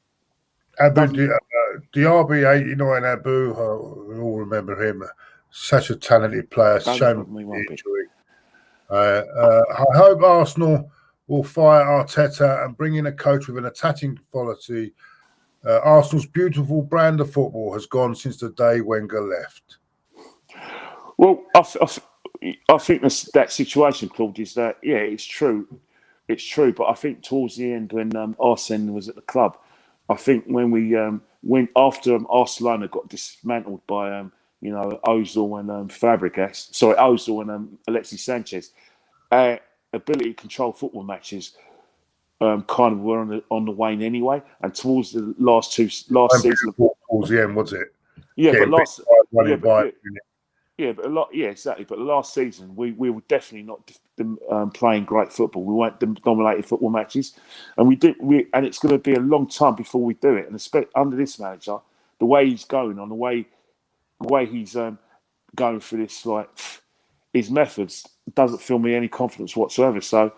Diaby 89 Abu, we all remember him. Such a talented player. Shame injury. I hope Arsenal will fire Arteta and bring in a coach with an attacking quality. Arsenal's beautiful brand of football has gone since the day Wenger left. Well, I think that situation, Claude, is that, yeah, it's true. It's true, but I think towards the end when Arsene was at the club, I think when after Barcelona got dismantled by Ozil and Ozil and Alexis Sanchez, ability to control football matches kind of were on the wane anyway. And towards the last season, towards the end, was it? Yeah, exactly. But last season, we were definitely not playing great football. We weren't dominating football matches, and and it's going to be a long time before we do it. And especially under this manager, the way he's going on, the way he's going through this, like his methods, doesn't fill me any confidence whatsoever. So,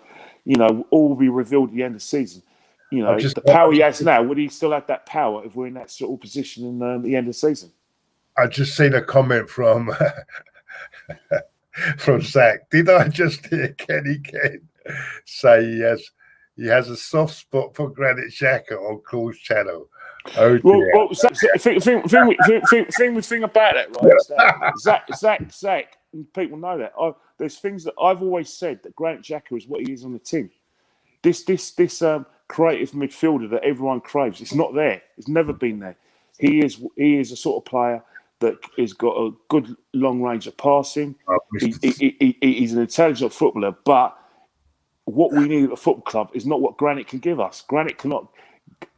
all will be revealed at the end of the season. The power he has now, would he still have that power if we're in that sort of position in the end of the season? I just seen a comment from Zach. Did I just hear Kenny Kane say he has a soft spot for Granit Xhaka on Claude's channel? Oh dear. Well, thing about that, right? Zach, people know that. There's things that I've always said that Granit Xhaka is what he is on the tin. This creative midfielder that everyone craves. It's not there. It's never been there. He is a sort of player that has got a good long range of passing. He's an intelligent footballer, but what we need at a football club is not what Granit can give us. Granit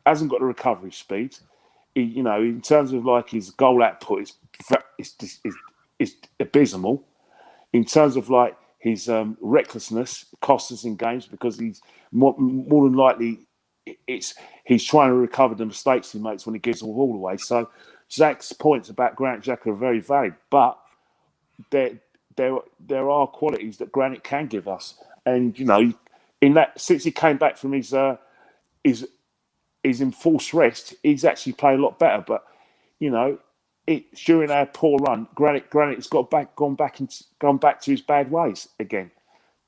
hasn't got the recovery speed. In terms of like his goal output, is abysmal. In terms of like his recklessness, costs us in games because he's more than likely he's trying to recover the mistakes he makes when he gives the ball away. So Zach's points about Granit Xhaka are very valid, but there are qualities that Granit can give us, and in that since he came back from his enforced rest, he's actually played a lot better. But during our poor run, Granit's gone back to his bad ways again,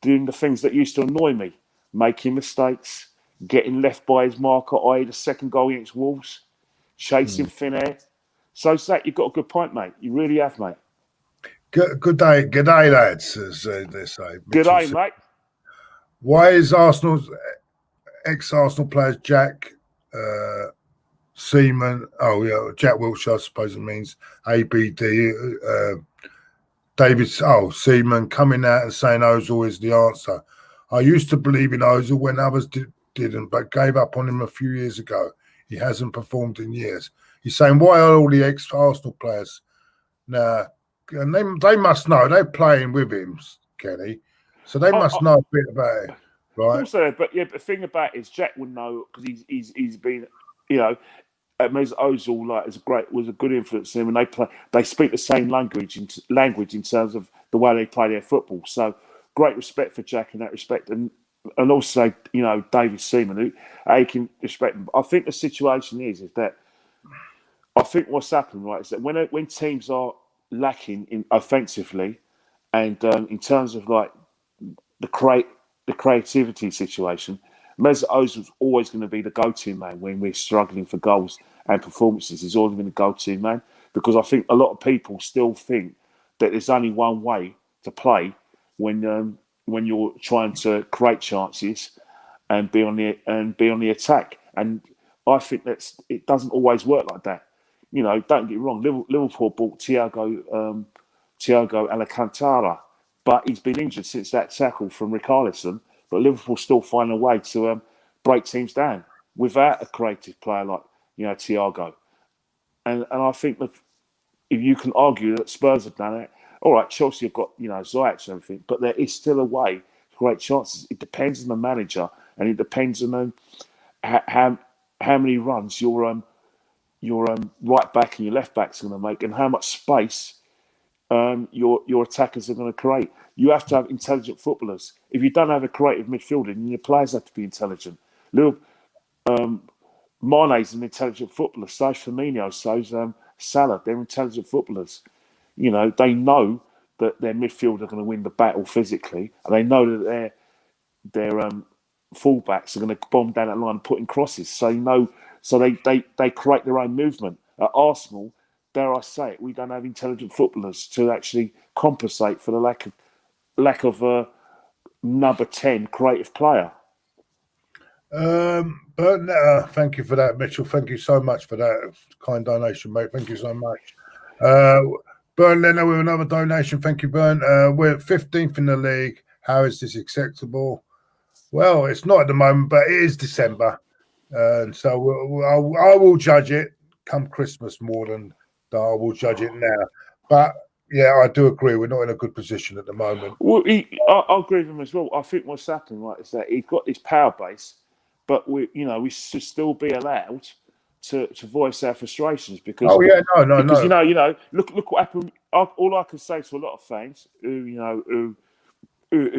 doing the things that used to annoy me, making mistakes, getting left by his marker, i.e. the second goal against Wolves, chasing thin air. So, Zach, you've got a good point, mate. You really have, mate. Good day, lads, as they say. Good day, mate. Why is Arsenal's ex-Arsenal players Jack Seaman? Oh yeah, Jack Wilshere, I suppose it means ABD. David. Seaman coming out and saying Ozil is the answer. I used to believe in Ozil when others didn't, but gave up on him a few years ago. He hasn't performed in years. He's saying, why are all the ex-Arsenal players now? And they must know. They're playing with him, Kenny. So they must know a bit about it, right? Also, but the thing about it is Jack would know because he's been, Mesut Ozil was a good influence on him, and they speak the same language in terms of the way they play their football. So great respect for Jack in that respect, and also David Seaman, who I can respect him. I think the situation is that I think what's happened, right, is that when teams are lacking in offensively and in terms of like the creativity situation, Mesut Ozil's always going to be the go-to man when we're struggling for goals and performances. He's always been the go-to man because I think a lot of people still think that there's only one way to play when you're trying to create chances and be on the attack. And I think it doesn't always work like that. Don't get me wrong. Liverpool bought Thiago Alcantara, but he's been injured since that tackle from Richarlison but Liverpool still find a way to break teams down without a creative player like Thiago. And I think that if you can argue that Spurs have done it, all right, Chelsea have got Ziyech and everything, but there is still a way to create chances. It depends on the manager, and it depends on how many runs your right back and your left backs are going to make, and how much space your attackers are going to create. You have to have intelligent footballers. If you don't have a creative midfielder, then your players have to be intelligent. Mane's an intelligent footballer. So's Firmino. So's Salah. They're intelligent footballers. They know that their midfield are going to win the battle physically, and they know that their fullbacks are going to bomb down that line and put in crosses. So they create their own movement. At Arsenal, dare I say it, we don't have intelligent footballers to actually compensate for the lack of a number 10 creative player. But thank you for that, Mitchell. Thank you so much for that kind donation, mate. Thank you so much. Burn Leno with another donation. Thank you, Burn. We're 15th in the league. How is this acceptable? Well, it's not at the moment, but it is December. And so I will judge it come Christmas more than I will judge it now. But yeah, I do agree. We're not in a good position at the moment. Well, I agree with him as well. I think what's happening, is that he's got this power base, but we should still be allowed to voice our frustrations because. Oh yeah, no. Look what happened. All I can say to a lot of fans who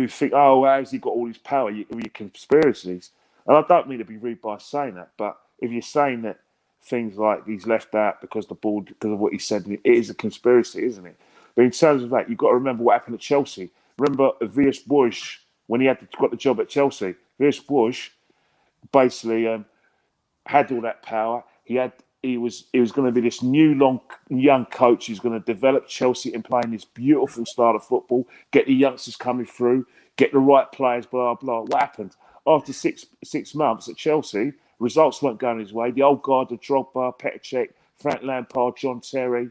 think, oh, how's he got all this power? Your conspiracies, and I don't mean to be rude by saying that, but if you're saying that things like he's left out because of what he said, it is a conspiracy, isn't it? But in terms of that, you've got to remember what happened at Chelsea. Remember Villas-Boas when he got the job at Chelsea. Villas-Boas basically had all that power. He was going to be this new young coach who's going to develop Chelsea and playing this beautiful style of football, get the youngsters coming through, get the right players, blah blah. What happened after six months at Chelsea? Results weren't going his way. The old guard, the Drogba, Petr Cech, Frank Lampard, John Terry,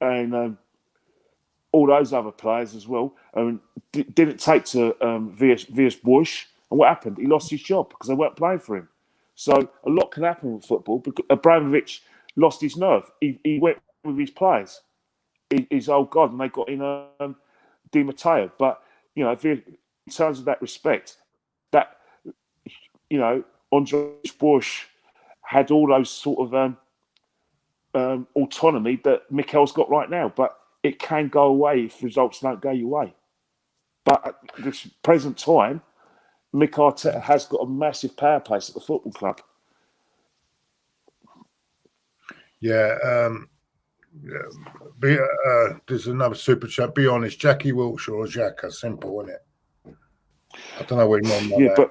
and all those other players as well. Didn't take to Villas-Boas, and what happened? He lost his job because they weren't playing for him. So a lot can happen with football. Because Abramovich lost his nerve. He went with his players, his old guard, and they got in Di Matteo. But in terms of that respect, that Andre Bush had all those sort of autonomy that Mikel's got right now. But it can go away if results don't go your way. But at this present time, Mikel Arteta has got a massive power place at the football club. Yeah. There's another super chat. Be honest, Jackie Wilshere or Xhaka? Simple, isn't it? I don't know what you mean by that.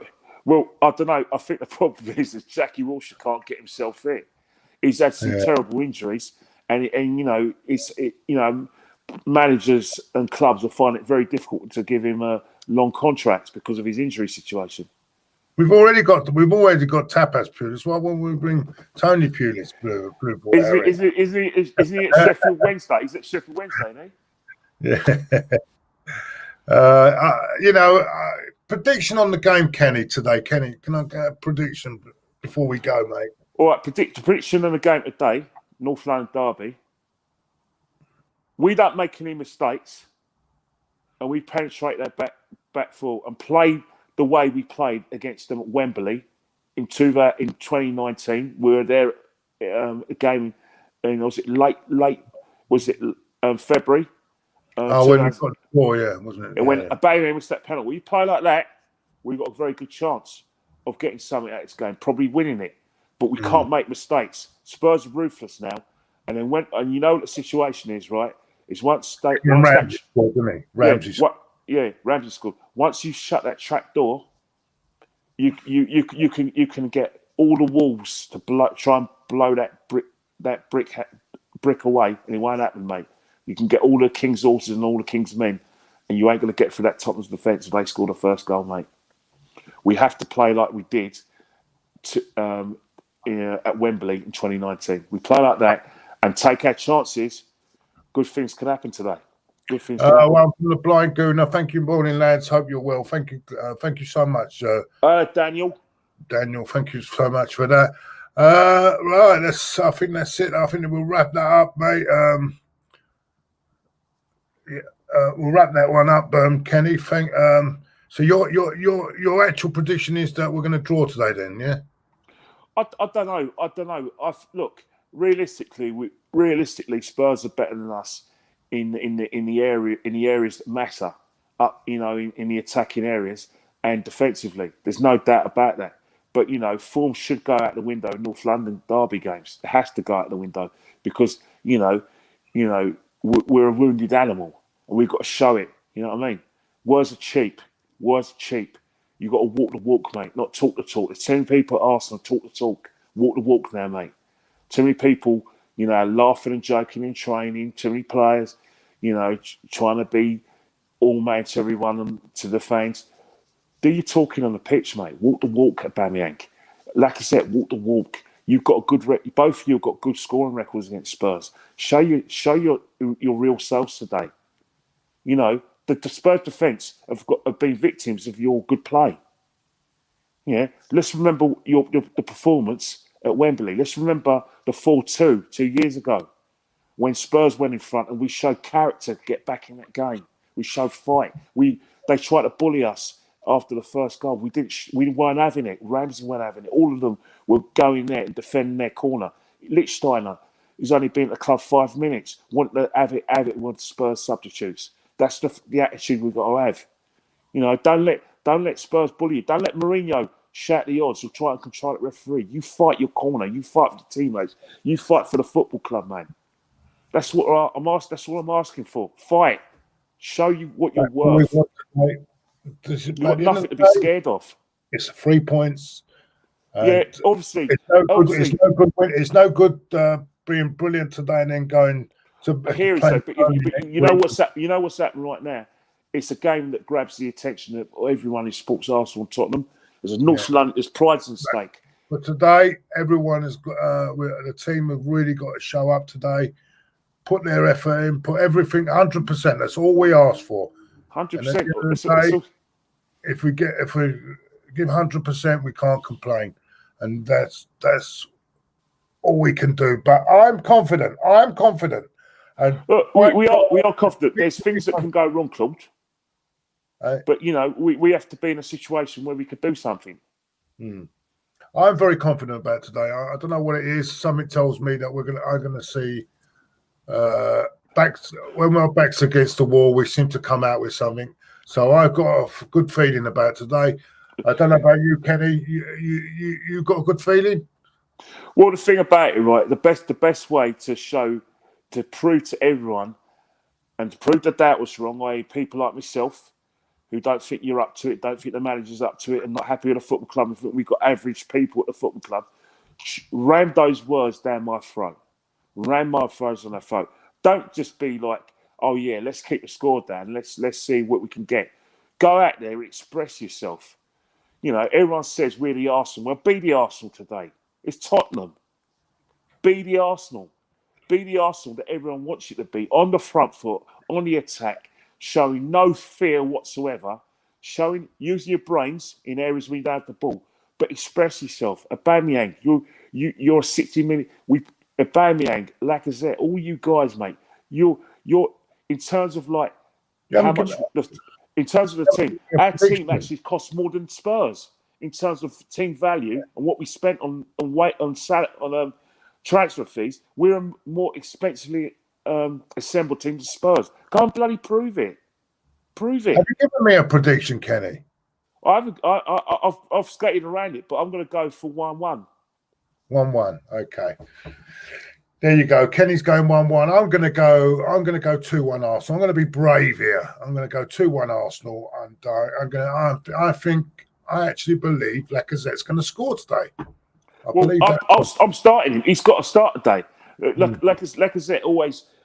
I don't know. I think the problem is that Jackie Wilshere can't get himself in. He's had some terrible injuries, and managers and clubs will find it very difficult to give him a long contract because of his injury situation. We've already got Tapas Pulis. Why won't we bring Tony Pulis? Blue ball. Isn't he at Sheffield Wednesday? He's at Sheffield Wednesday, isn't he? Prediction on the game, Kenny, today. Kenny, can I get a prediction before we go, mate? All right, prediction on the game today, North London Derby. We don't make any mistakes, and we penetrate their back four and play the way we played against them at Wembley in 2019. We were there a game in February? When we got the ball, wasn't it? And when Aubameyang missed that penalty, we play like that, we've got a very good chance of getting something out of this game, probably winning it. But we can't make mistakes. Spurs are ruthless now, and then what the situation is, right? Is Ramsey scored, didn't he? Ramsey scored. Once you shut that trap door, you can get all the walls to try and blow that brick away, and it won't happen, mate. You can get all the King's horses and all the King's men, and you ain't going to get through that Tottenham's defence if they score the first goal, mate. We have to play like we did at Wembley in 2019. We play like that and take our chances. Good things can happen today. Good things to happen. Well, from the blind Gooner, thank you, morning lads. Hope you're well. Thank you so much, Daniel. Daniel. Thank you so much for that. Right, I think that's it. I think we'll wrap that up, mate. We'll wrap that one up, Kenny. So your actual prediction is that we're going to draw today, then, yeah? I don't know. Look, realistically, Spurs are better than us in the areas that matter. In the attacking areas and defensively. There's no doubt about that. But form should go out the window in North London derby games. It has to go out the window because we're a wounded animal and we've got to show it. You know what I mean? Words are cheap. You've got to walk the walk, mate, not talk the talk. There's too many people at Arsenal talk the talk. Walk the walk now, mate. Too many people, laughing and joking in training. Too many players, trying to be all mate to everyone and to the fans. Do your talking on the pitch, mate. Walk the walk at Aubameyang. Like I said, walk the walk. You've got a good. Both of you have got good scoring records against Spurs. Show your real selves today. The Spurs defence have been victims of your good play. Yeah, let's remember the performance at Wembley. Let's remember the 4-2 2 years ago when Spurs went in front and we showed character to get back in that game. We showed fight. They tried to bully us after the first goal. We weren't having it. Ramsey weren't having it. All of them were going there and defending their corner. Lichtsteiner, who's only been at the club 5 minutes, wanted to have it with Spurs substitutes. That's the attitude we've got to have. Don't let Spurs bully you. Don't let Mourinho shout the odds or try and control the referee. You fight your corner. You fight for the teammates. You fight for the football club, man. That's what I'm asking. That's what I'm asking for. Fight. Show you what you're worth. You've got nothing to be scared of. It's 3 points. Obviously. It's no good being brilliant today and then going to. I hear it, but you know what's happening right now. It's a game that grabs the attention of everyone who supports Arsenal and Tottenham. There's a North London. There's pride at stake. But today, everyone has got. The team have really got to show up today. Put their effort in. Put everything 100%. That's all we ask for. 100%. If we give 100%, we can't complain, and that's all we can do. But I'm confident. And look, we are confident. There's things that can go wrong, Claude. But we have to be in a situation where we could do something. I'm very confident about today. I don't know what it is. Something tells me that I'm gonna see when our backs against the wall, we seem to come out with something. So I've got a good feeling about today. I don't know about you, Kenny. You got a good feeling? Well, the thing about it, right? The best way to prove to everyone and to prove the doubt was wrong, i.e. people like myself who don't think you're up to it, don't think the manager's up to it and not happy with the football club and think we've got average people at the football club, ram those words down my throat. Ram my throats on their throat. Don't just be like, oh yeah, let's keep the score down. Let's see what we can get. Go out there and express yourself. Everyone says we're the Arsenal. Well, be the Arsenal today. It's Tottenham. Be the Arsenal. Be the Arsenal that everyone wants you to be. On the front foot, on the attack, showing no fear whatsoever, using your brains in areas where you don't have the ball, but express yourself. Aubameyang, you're a 60-minute. Aubameyang, Lacazette, all you guys, mate. You're in terms of like how much. In terms of the team, our team actually costs more than Spurs in terms of team value and what we spent on transfer fees. We're a more expensively assembled team than Spurs. Go and bloody prove it. Prove it. Have you given me a prediction, Kenny? I've skated around it, but I'm going to go for 1-1. 1-1. Okay. There you go. Kenny's going 1-1. I'm going to go 2-1 Arsenal. I'm going to be brave here. I'm going to go 2-1 Arsenal, and I actually believe Lacazette's going to score today. I'm starting him. He's got to start today. Lacazette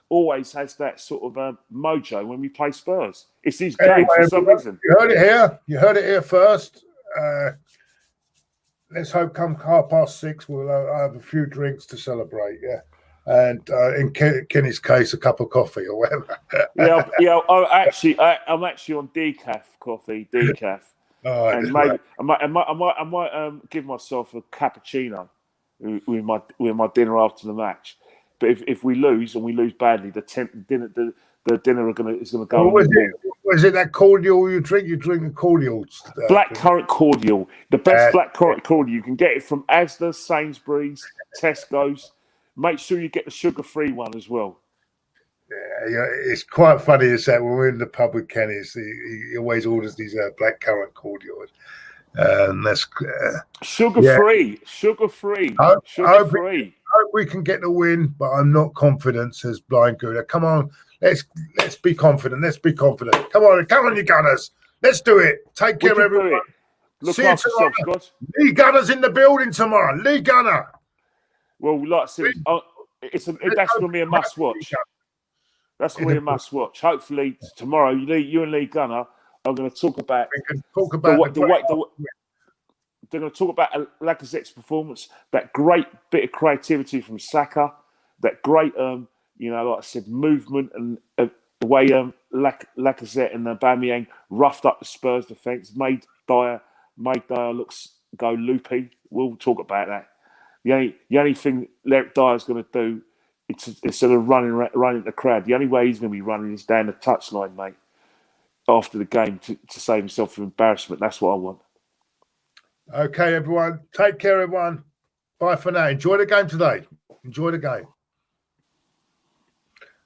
always has that sort of mojo when we play Spurs. It's his game for some reason. You heard it here. You heard it here first. Let's hope come 6:30 we'll have a few drinks to celebrate. Yeah. and in Kenny's case, a cup of coffee or whatever. I'm actually on decaf coffee, decaf, and maybe I might give myself a cappuccino with my dinner after the match. But if we lose and we lose badly, the dinner is gonna go. Was it that cordial you drink? You drink a cordial. Blackcurrant cordial, the best blackcurrant cordial. You can get it from Asda, Sainsbury's, Tesco's. Make sure you get the sugar-free one as well. Yeah, it's quite funny is that when we're in the pub with Kenny, he always orders these blackcurrant cordial. That's sugar-free. I hope we can get the win, but I'm not confident, says Blind Gooner. Come on, let's be confident. Come on, you Gunners. Let's do it. Take care, everyone. Look after yourselves, guys. Lee Gunner's in the building tomorrow. Lee Gunner. Well, like I said, that's going to be a must-watch. That's going to be a must-watch. Hopefully, tomorrow, you and Lee Gunner are going to talk about. We can talk about they're going to talk about Lacazette's performance, that great bit of creativity from Saka, that great, like I said, movement and the way Lacazette and Aubameyang roughed up the Spurs defence, made Dyer go loopy. We'll talk about that. The only thing Dyer's going to do, instead of running the crowd, the only way he's going to be running is down the touchline, mate, after the game to save himself from embarrassment. That's what I want. Okay, everyone. Take care, everyone. Bye for now. Enjoy the game today. Enjoy the game.